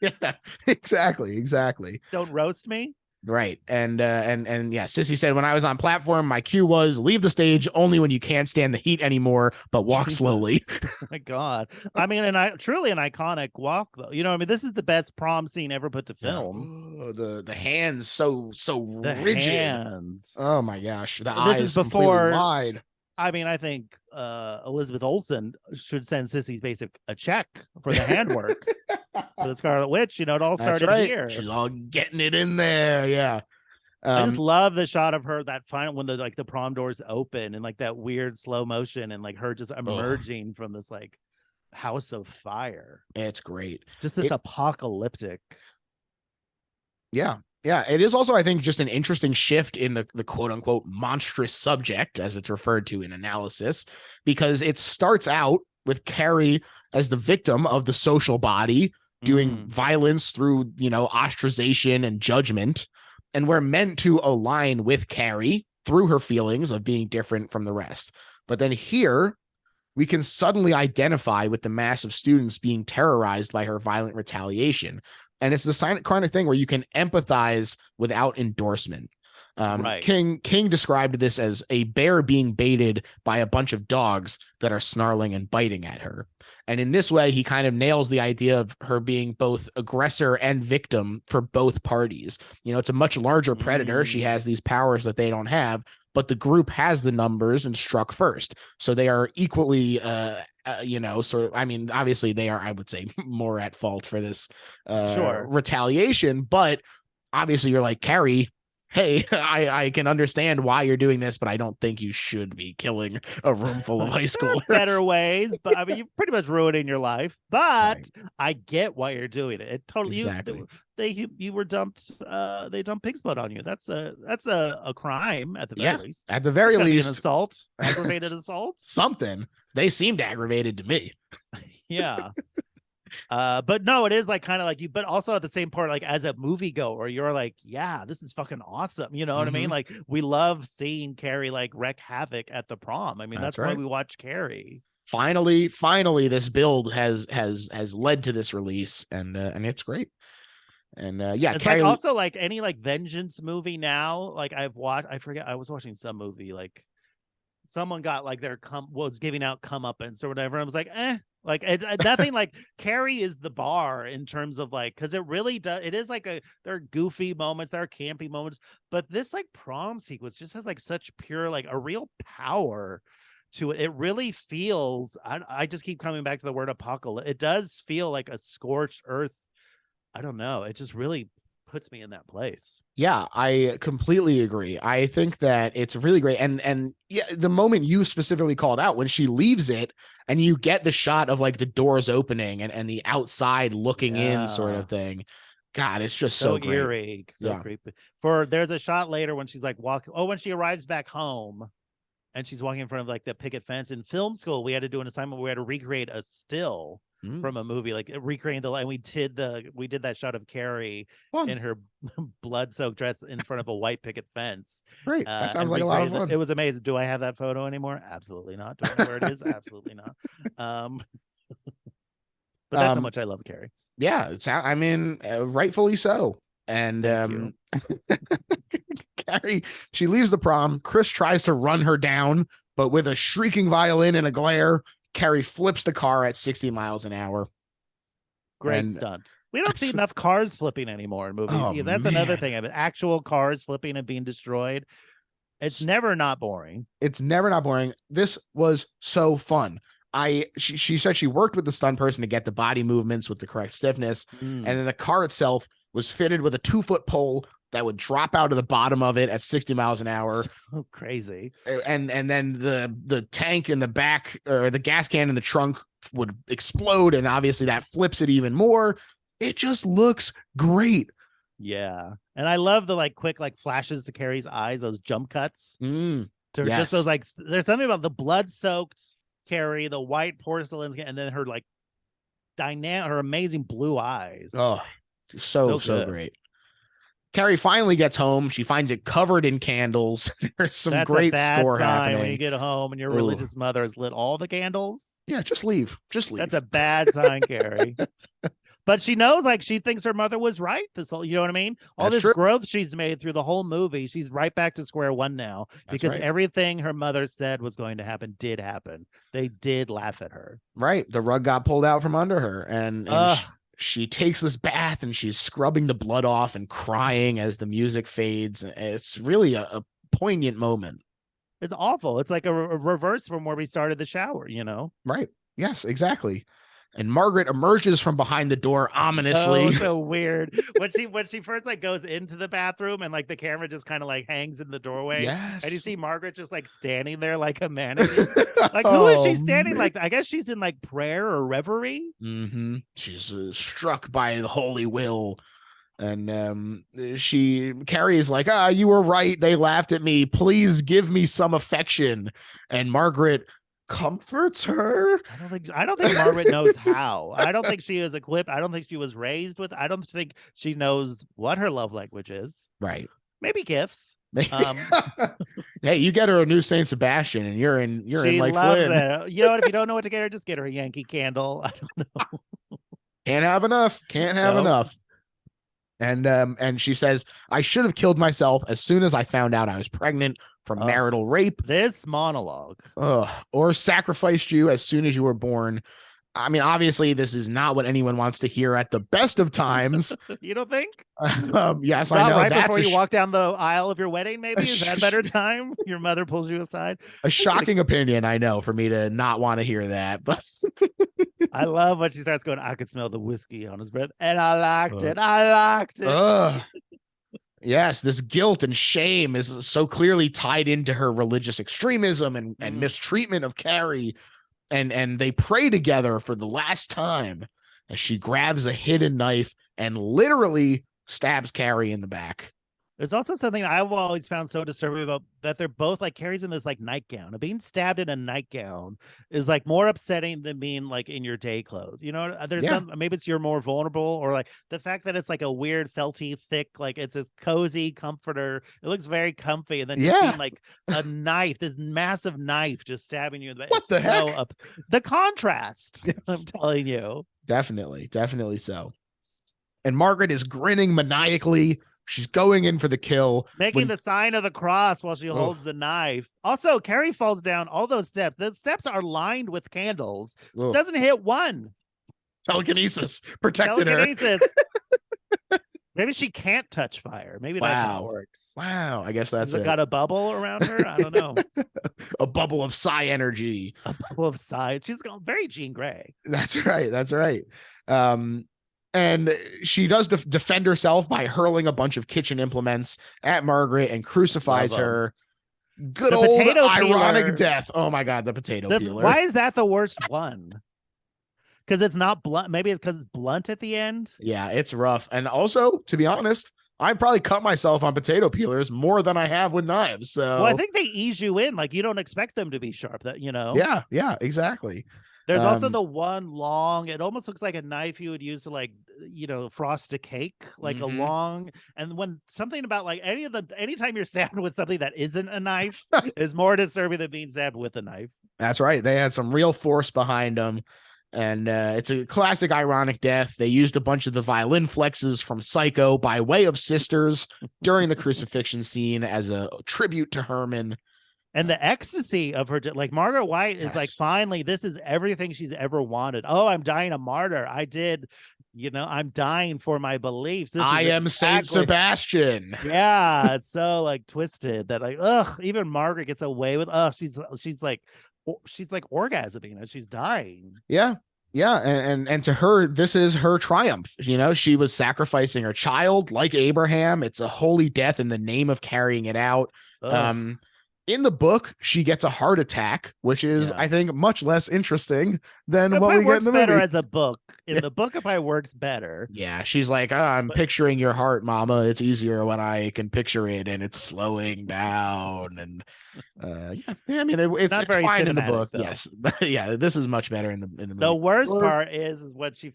Yeah, exactly. Don't roast me. Right. And yeah, Sissy said, when I was on platform, my cue was leave the stage only when you can't stand the heat anymore, but walk Jesus. slowly. Oh my God. I mean, and truly an iconic walk though. I mean, this is the best prom scene ever put to film. Oh, the hands so The rigid. hands. Oh my gosh. The This eyes is before completely wide. I mean, I think Elizabeth Olsen should send Sissy's Basic a check for the handwork for the Scarlet Witch. It all started here. She's all getting it in there. Yeah. I just love the shot of her that final when the prom doors open and like that weird slow motion and like her just emerging from this like house of fire. It's great. Just this apocalyptic. Yeah. Yeah, it is also, I think, just an interesting shift in the quote unquote monstrous subject, as it's referred to in analysis, because it starts out with Carrie as the victim of the social body doing violence through, ostracization and judgment. And we're meant to align with Carrie through her feelings of being different from the rest. But then here, we can suddenly identify with the mass of students being terrorized by her violent retaliation. And it's the kind of thing where you can empathize without endorsement. Right. King described this as a bear being baited by a bunch of dogs that are snarling and biting at her. And in this way, he kind of nails the idea of her being both aggressor and victim for both parties. It's a much larger predator. She has these powers that they don't have, but the group has the numbers and struck first. So they are equally, obviously they are, I would say, more at fault for this retaliation. But obviously you're like, Carrie, hey, I can understand why you're doing this, but I don't think you should be killing a room full of high schoolers. Better ways, but I mean, you're pretty much ruining your life. But right. I get why you're doing it. It totally you were dumped. They dumped pig's blood on you. That's a crime at the very least. At the very least, an assault, aggravated assault, something. They seemed aggravated to me. Yeah. But no, it is like kind of like you, but also at the same part, like as a moviegoer, you're like, yeah, this is fucking awesome. You know what I mean? Like we love seeing Carrie like wreak havoc at the prom. I mean, that's right. Why we watch Carrie. Finally, this build has led to this release, and it's great. And it's Carrie, like also like any like vengeance movie now. Like I was watching some movie like someone got like their was giving out comeuppance or whatever. I was like, like nothing. Like Carrie is the bar in terms of like, because it really does. It is like there are goofy moments, there are campy moments, but this like prom sequence just has like such pure like a real power to it. It really feels. I just keep coming back to the word apocalypse. It does feel like a scorched earth. I don't know. It just really puts me in that place. Yeah, I completely agree. I think that it's really great. And yeah, the moment you specifically called out when she leaves it and you get the shot of like the doors opening and the outside looking in sort of thing. God, it's just so great. Eerie, so creepy. There's a shot later when she's like walking. Oh, when she arrives back home and she's walking in front of like the picket fence. In film school, we had to do an assignment where we had to recreate a still from a movie, like recreating the line. We did that shot of Carrie in her blood-soaked dress in front of a white picket fence. Great. That sounds like a lot of fun. It was amazing. Do I have that photo anymore? Absolutely not. Do I know where it is? Absolutely not. But that's how much I love Carrie. Yeah, I mean, rightfully so. And Carrie, she leaves the prom. Chris tries to run her down, but with a shrieking violin and a glare, Carrie flips the car at 60 miles an hour. Great stunt. We don't see enough cars flipping anymore in movies. Oh, that's another thing of it. Actual cars flipping and being destroyed. It's never not boring. It's never not boring. This was so fun. She said she worked with the stunt person to get the body movements with the correct stiffness. And then the car itself was fitted with a 2-foot pole that would drop out of the bottom of it at 60 miles an hour. So crazy. And then the tank in the back, or the gas can in the trunk, would explode, and obviously that flips it even more. It just looks great. Yeah. And I love the like quick like flashes to Carrie's eyes, those jump cuts. Just those like, there's something about the blood-soaked Carrie, the white porcelain skin, and then her like her amazing blue eyes. Oh, so great. Carrie finally gets home. She finds it covered in candles. There's some great score happening. When you get home and your religious mother has lit all the candles. Yeah, just leave. Just leave. That's a bad sign, Carrie. But she knows, like, she thinks her mother was right. This whole, you know what I mean? All this growth she's made through the whole movie, she's right back to square one now, because everything her mother said was going to happen did happen. They did laugh at her. Right. The rug got pulled out from under her, and she takes this bath and she's scrubbing the blood off and crying as the music fades. It's really a poignant moment. It's awful. It's like a reverse from where we started the shower, you know? Right. Yes, exactly. And Margaret emerges from behind the door ominously. So weird. When she first like goes into the bathroom and like the camera just kind of like hangs in the doorway. Yes. And you see Margaret just like standing there like a mannequin. Like, who is she standing like? I guess she's in like prayer or reverie. She's struck by the holy will. And Carrie is like, you were right. They laughed at me. Please give me some affection. And Margaret comforts her. I don't think Margaret knows how. I don't think she is equipped. I don't think she was raised with. I don't think she knows what her love language is. Right. Maybe gifts. Hey, you get her a new Saint Sebastian, and you're in like Flynn. It. You know what? If you don't know what to get her, just get her a Yankee Candle. I don't know. Can't have enough. Can't have enough. And she says, I should have killed myself as soon as I found out I was pregnant from marital rape. This monologue. Or sacrificed you as soon as you were born. I mean, obviously, this is not what anyone wants to hear at the best of times. You don't think? Yes, I know. Right before you walk down the aisle of your wedding, maybe? Is that a better time? Your mother pulls you aside? A shocking opinion, I know, for me to not want to hear that. But I love when she starts going, I could smell the whiskey on his breath, and I liked it. I liked it. Yes, this guilt and shame is so clearly tied into her religious extremism and mistreatment of Carrie. And they pray together for the last time as she grabs a hidden knife and literally stabs Carrie in the back. There's also something I've always found so disturbing about that they're both like Carrie's in this like nightgown. Being stabbed in a nightgown is like more upsetting than being like in your day clothes. You know, there's some, maybe it's you're more vulnerable, or like the fact that it's like a weird felty thick, like it's this cozy comforter. It looks very comfy, and then just being like a knife, this massive knife just stabbing you in the back. What the heck? The contrast. Yes. I'm telling you. Definitely so. and Margaret is grinning maniacally. She's going in for the kill. Making the sign of the cross while she holds the knife. Also, Carrie falls down all those steps. The steps are lined with candles. Doesn't hit one. Telekinesis protected her. Maybe she can't touch fire. Maybe that's how it works. Wow. I guess that's it. Got a bubble around her? I don't know. A bubble of psi energy. A bubble of psi. She's going very Jean Grey. That's right. And she does defend herself by hurling a bunch of kitchen implements at Margaret and crucifies her. Good old ironic death. Oh my God, the potato peeler. Why is that the worst one? Because it's not blunt. Maybe it's because it's blunt at the end. Yeah, it's rough. And also, to be honest, I probably cut myself on potato peelers more than I have with knives. So, well, I think they ease you in. Like, you don't expect them to be sharp. That Yeah, exactly. There's also the one long. It almost looks like a knife you would use to frost a cake, like a long. And when something about like anytime you're stabbed with something that isn't a knife is more disturbing than being stabbed with a knife. That's right. They had some real force behind them. And it's a classic ironic death. They used a bunch of the violin flexes from Psycho by way of sisters during the crucifixion scene as a tribute to Herman. And the ecstasy of her, like Margaret White is like, finally, this is everything she's ever wanted. Oh, I'm dying a martyr. I'm dying for my beliefs. I am Saint Sebastian. Yeah, it's so like twisted that even Margaret gets away with. She's like orgasming as she's dying. Yeah. And to her, this is her triumph. She was sacrificing her child like Abraham. It's a holy death in the name of carrying it out. In the book, she gets a heart attack, which is, I think, much less interesting than what we get in the movie. Better as a book. In the book, it probably works better. Yeah, she's like, I'm picturing your heart, Mama. It's easier when I can picture it, and it's slowing down. And I mean, it's fine in the book. Though. Yes, yeah, this is much better in the movie. The worst part is when she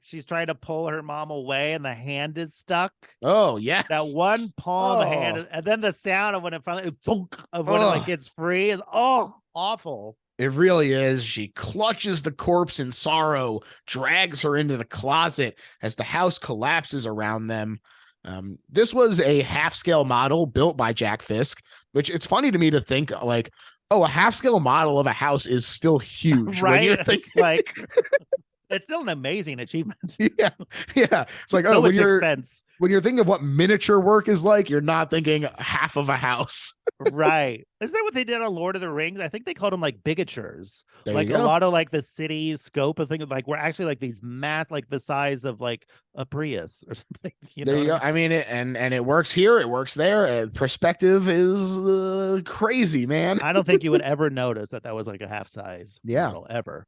she's trying to pull her mom away, and the hand is stuck. Oh yes, that one palm hand, and then the sound of when it finally thunk of when it gets free is awful. It really is. She clutches the corpse in sorrow, drags her into the closet as the house collapses around them. This was a half-scale model built by Jack Fisk, which it's funny to me to think like, a half-scale model of a house is still huge. Right? When you're thinking... It's still an amazing achievement. Yeah. It's like, so much expense. When you're thinking of what miniature work is like, you're not thinking half of a house. Right. Isn't that what they did on Lord of the Rings? I think they called them like bigatures. There like a lot of like the city scope of things like we're actually like these like the size of like a Prius or something. There you go. I mean, and it works here. It works there. Perspective is crazy, man. I don't think you would ever notice that was like a half size model ever.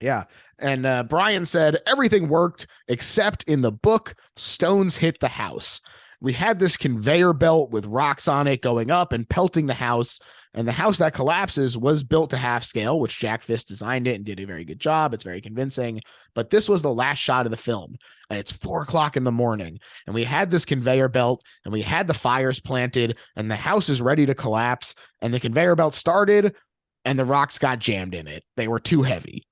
Yeah. And Brian said everything worked except in the book, stones hit the house. We had this conveyor belt with rocks on it going up and pelting the house. And the house that collapses was built to half scale, which Jack Fisk designed it and did a very good job. It's very convincing. But this was the last shot of the film. And it's 4:00 in the morning. And we had this conveyor belt and we had the fires planted and the house is ready to collapse. And the conveyor belt started and the rocks got jammed in it. They were too heavy.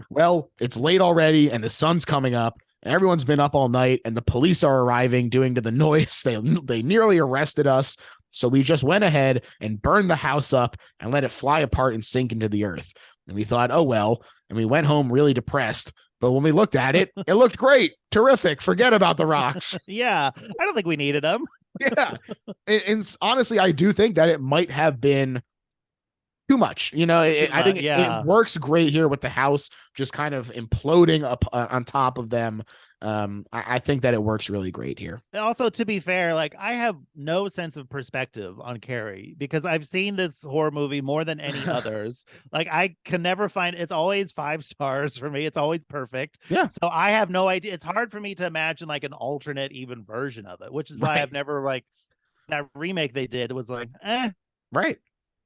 Well, it's late already and the sun's coming up. Everyone's been up all night and the police are arriving, doing to the noise. They nearly arrested us. So we just went ahead and burned the house up and let it fly apart and sink into the earth. And we thought, oh, well, and we went home really depressed. But when we looked at it, it looked great. Terrific. Forget about the rocks. Yeah. I don't think we needed them. Yeah. And honestly, I do think that it might have been too much. I think it works great here with the house just kind of imploding up on top of them. I think that it works really great here. Also, to be fair, like I have no sense of perspective on Carrie because I've seen this horror movie more than any others. Like I can never find it's always 5 stars for me. It's always perfect. Yeah. So I have no idea. It's hard for me to imagine like an alternate even version of it, which is why I've never like that remake they did was like, Right.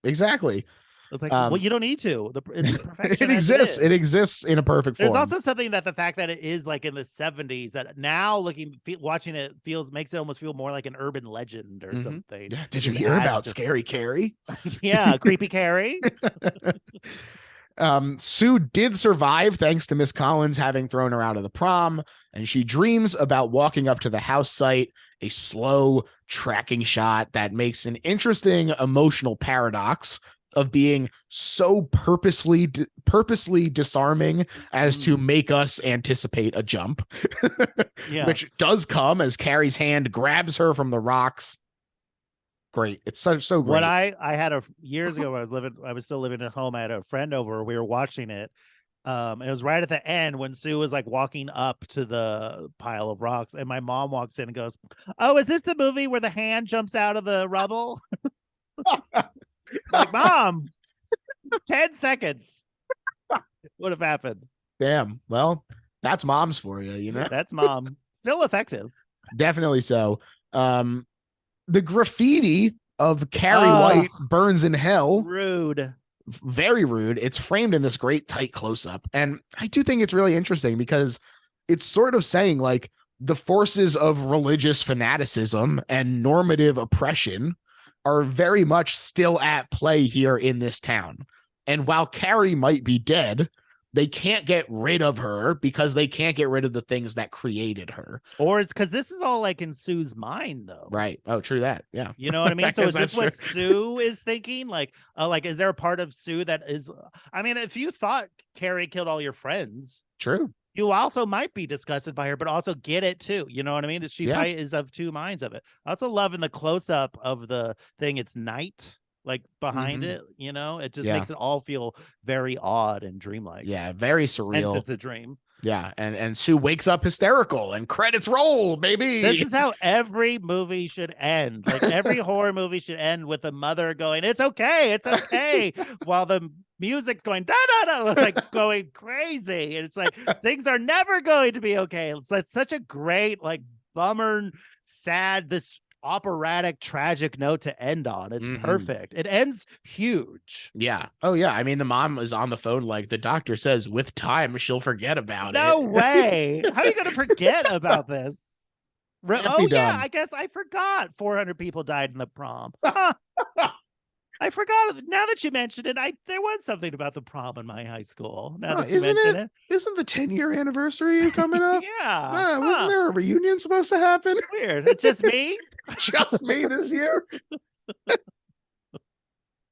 Exactly. It's like, well, you don't need to. It's perfection. It exists. It exists in a perfect form. There's also something that the fact that it is like in the 70s that now watching it makes it almost feel more like an urban legend or something. Yeah. Did you hear about Scary Carrie? Yeah, creepy Carrie. Sue did survive thanks to Miss Collins having thrown her out of the prom, and she dreams about walking up to the house site, a slow tracking shot that makes an interesting emotional paradox of being so purposely disarming as to make us anticipate a jump, which does come as Carrie's hand grabs her from the rocks. Great. It's so great. When I had years ago, I was still living at home. I had a friend over. We were watching it. It was right at the end when Sue was like walking up to the pile of rocks, and my mom walks in and goes, "Oh, is this the movie where the hand jumps out of the rubble?" Like, Mom, 10 seconds would have happened. Damn. Well, that's moms for you, you know? That's mom. Still effective. Definitely so. The graffiti of Carrie White burns in hell. Rude. Very rude. It's framed in this great tight close-up. And I do think it's really interesting because it's sort of saying like the forces of religious fanaticism and normative oppression are very much still at play here in this town. And while Carrie might be dead, they can't get rid of her because they can't get rid of the things that created her. Or it's because this is all like in Sue's mind, though. Right. Oh, true that. Yeah. You know what I mean? So is this what true. Sue is thinking? Like, is there a part of Sue that is? I mean, if you thought Carrie killed all your friends, true, you also might be disgusted by her, but also get it too. You know what I mean? She is of two minds of it. I also love in the close up of the thing. It's night. Like behind it, you know, it just makes it all feel very odd and dreamlike. Yeah, very surreal. Hence it's a dream. Yeah, and Sue wakes up hysterical and credits roll, baby. This is how every movie should end. Like every horror movie should end with a mother going, "It's okay, while the music's going da da da, like going crazy. And it's like things are never going to be okay. It's like such a great, like bummer, sad, this operatic tragic note to end on. It's perfect. It ends huge. Yeah. Oh yeah. I mean, the mom is on the phone like the doctor says with time she'll forget about it. No way. How are you going to forget about this? Yeah, I guess I forgot 400 people died in the prom. I forgot. Now that you mentioned it, there was something about the prom in my high school. Now that you mention it. Isn't the 10-year anniversary coming up? Yeah. Wasn't there a reunion supposed to happen? Weird. It's just me? Just me this year?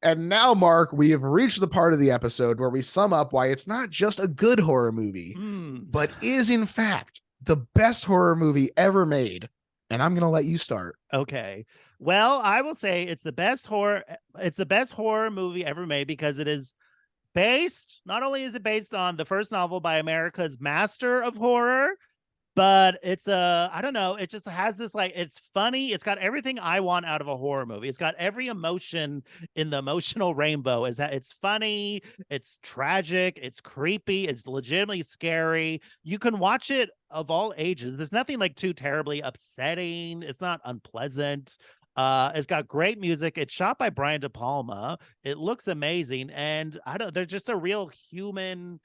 And now, Mark, we have reached the part of the episode where we sum up why it's not just a good horror movie, but is, in fact, the best horror movie ever made. And I'm going to let you start. Okay. Well, I will say it's the best horror movie ever made because it is not only is it based on the first novel by America's master of horror, but it's I don't know, it just has this, like, it's funny. It's got everything I want out of a horror movie. It's got every emotion in the emotional rainbow. Is that it's funny, it's tragic, it's creepy, it's legitimately scary. You can watch it of all ages. There's nothing like too terribly upsetting. It's not unpleasant. It's got great music. It's shot by Brian De Palma. It looks amazing. And there's just a real human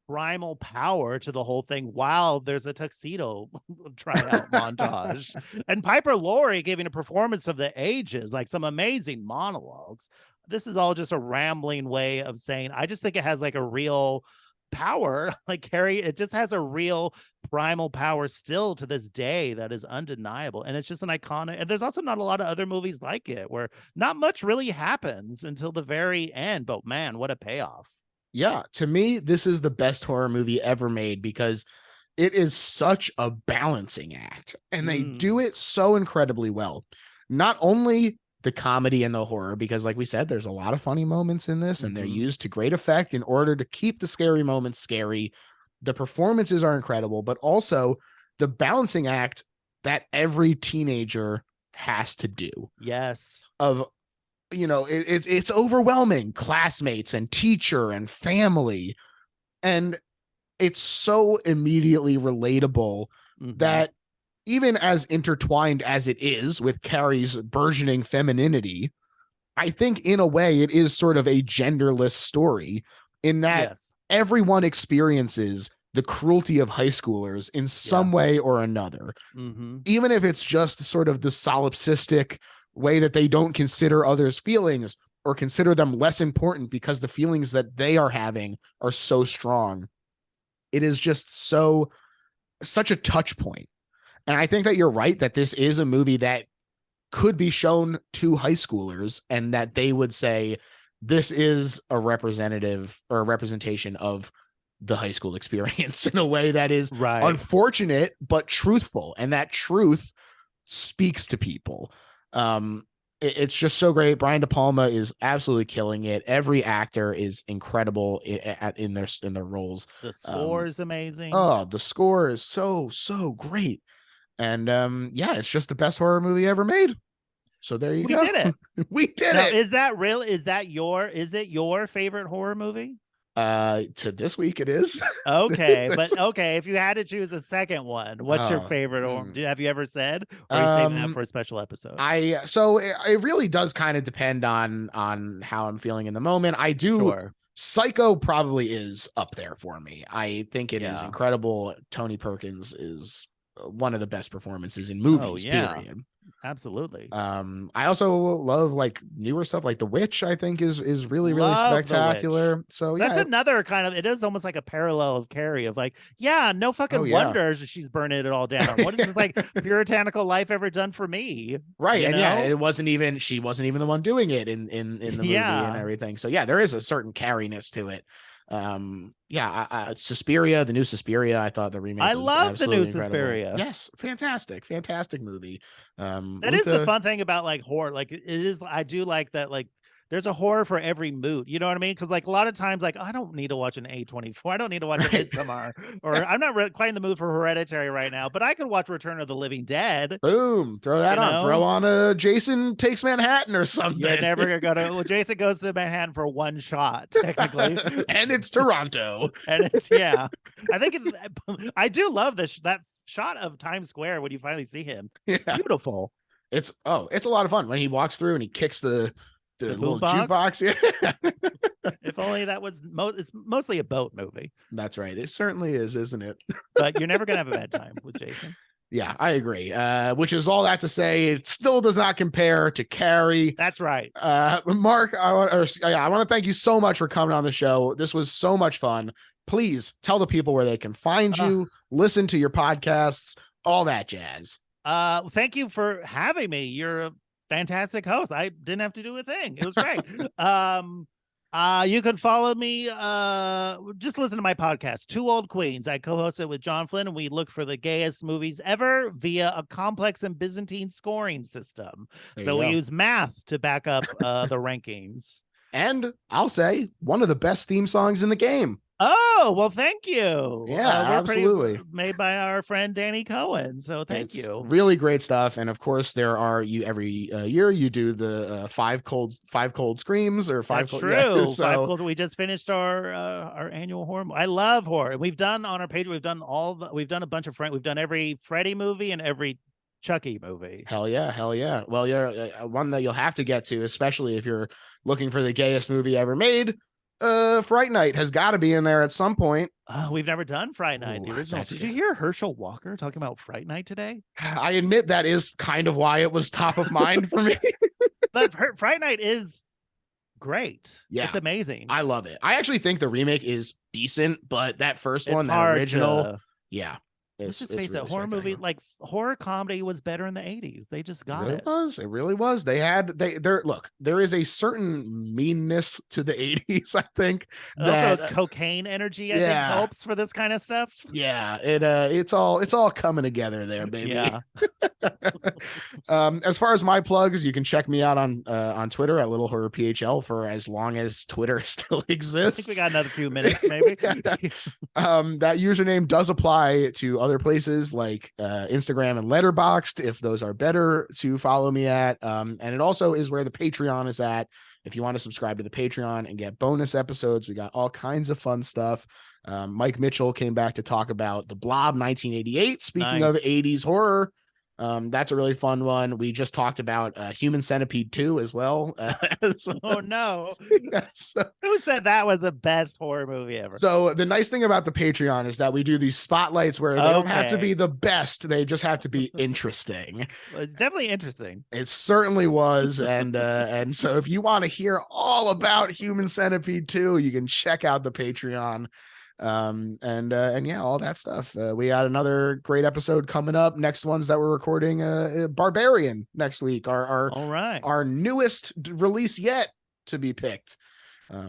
primal power to the whole thing while there's a tuxedo tryout montage. And Piper Laurie giving a performance of the ages, like some amazing monologues. This is all just a rambling way of saying, I just think it has like a real power, like Carrie. It just has a real primal power still to this day that is undeniable. And it's just an iconic, and there's also not a lot of other movies like it where not much really happens until the very end, but man, what a payoff. Yeah, to me, this is the best horror movie ever made because it is such a balancing act and they do it so incredibly well. Not only the comedy and the horror, because like we said, there's a lot of funny moments in this and they're used to great effect in order to keep the scary moments scary. The performances are incredible, but also the balancing act that every teenager has to do. Yes. It's overwhelming, classmates and teacher and family. And it's so immediately relatable that even as intertwined as it is with Carrie's burgeoning femininity, I think in a way it is sort of a genderless story in that everyone experiences the cruelty of high schoolers in some way or another. Even if it's just sort of the solipsistic way that they don't consider others' feelings, or consider them less important because the feelings that they are having are so strong. It is just such a touch point. And I think that you're right that this is a movie that could be shown to high schoolers and that they would say, this is a representative or a representation of the high school experience in a way that is unfortunate, but truthful. And that truth speaks to people. It's just so great. Brian De Palma is absolutely killing it. Every actor is incredible in their roles. The score is amazing. Oh, the score is so great. And yeah, it's just the best horror movie ever made. So there you go. We did it. We did it. Is that real? Is it your favorite horror movie? To this week it is. Okay, but okay, if you had to choose a second one, what's your favorite? Or have you ever said, or are you saving that for a special episode? So it really does kind of depend on how I'm feeling in the moment. I do. Sure. Psycho probably is up there for me. I think it is incredible. Tony Perkins is one of the best performances in movies. Period. Absolutely. I also love like newer stuff like The Witch. I think is really spectacular. So yeah, that's another kind of, it is almost like a parallel of Carrie of like, no fucking wonder she's burning it all down. What is this like puritanical life ever done for me? Right. And she wasn't even the one doing it in the movie and everything. So yeah, there is a certain Carrie-ness to it. Suspiria, the new Suspiria, I thought the remake I love the new incredible. Suspiria. Yes, fantastic movie. That is the fun thing about like horror. Like it is, I do like that. Like there's a horror for every mood. You know what I mean? Because like a lot of times, like I don't need to watch an A24. I don't need to watch a Midsommar, or I'm not really quite in the mood for Hereditary right now. But I could watch Return of the Living Dead. Boom! Throw that on. Throw on a Jason Takes Manhattan or something. You're never gonna go to. Well, Jason goes to Manhattan for one shot, technically, and it's Toronto. And it's I think I do love that shot of Times Square when you finally see him. Beautiful. It's a lot of fun when he walks through and he kicks the little jukebox. Yeah. If only that was it's mostly a boat movie. That's right. It certainly is, isn't it? But you're never gonna have a bad time with Jason. Yeah, I agree. Which is all that to say, it still does not compare to Carrie. That's right. Mark, I want to thank you so much for coming on the show. This was so much fun. Please tell the people where they can find you, listen to your podcasts, all that jazz. Thank you for having me. You're a fantastic host. I didn't have to do a thing. It was great. You can follow me. Just listen to my podcast, Two Old Queens. I co-host it with John Flynn, and we look for the gayest movies ever via a complex and Byzantine scoring system. So we use math to back up the rankings. And I'll say one of the best theme songs in the game. Oh, well, thank you. Yeah, absolutely. Made by our friend Danny Cohen. So thank you. Really great stuff. And of course, there are every year you do the five cold screams or five. That's true. So, five cold. We just finished our annual horror. I love horror. We've done on our page. We've done a bunch of we've done every Freddy movie and every Chucky movie. Hell yeah. Well, you're one that you'll have to get to, especially if you're looking for the gayest movie ever made. Fright Night has got to be in there at some point. We've never done Fright Night, the original. Did you hear Herschel Walker talking about Fright Night today? I admit that is kind of why it was top of mind for me. But Fright Night is great. Yeah, it's amazing. I love it. I actually think the remake is decent, but that first one, that original, Let's just face it, horror movie, like horror comedy was better in the 80s. They just got it. It really was. There is a certain meanness to the 80s, I think. Also, cocaine energy, I think, helps for this kind of stuff. Yeah, it's all coming together there, baby. Yeah. As far as my plugs, you can check me out on Twitter at Little Horror PHL for as long as Twitter still exists. I think we got another few minutes, maybe. That username does apply to other places like Instagram and Letterboxd, if those are better to follow me at. And it also is where the Patreon is at. If you want to subscribe to the Patreon and get bonus episodes, we got all kinds of fun stuff. Mike Mitchell came back to talk about The Blob 1988. Speaking of 80s horror, That's a really fun one. We just talked about Human Centipede 2 as well. So, Oh no. yeah, so, Who said that was the best horror movie ever? so the nice thing about the Patreon is that we do these spotlights where they don't have to be Okay. the best, they just have to be interesting. Well, it's definitely interesting. It certainly was, and so if you want to hear all about Human Centipede 2, you can check out the Patreon. And yeah, all that stuff. We got another great episode coming up. Next ones that we're recording, Barbarian next week, All right. our newest release yet to be picked,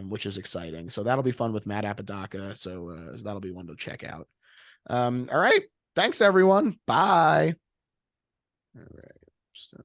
which is exciting. So that'll be fun with Matt Apodaca. So that'll be one to check out. All right, thanks everyone. Bye. All right.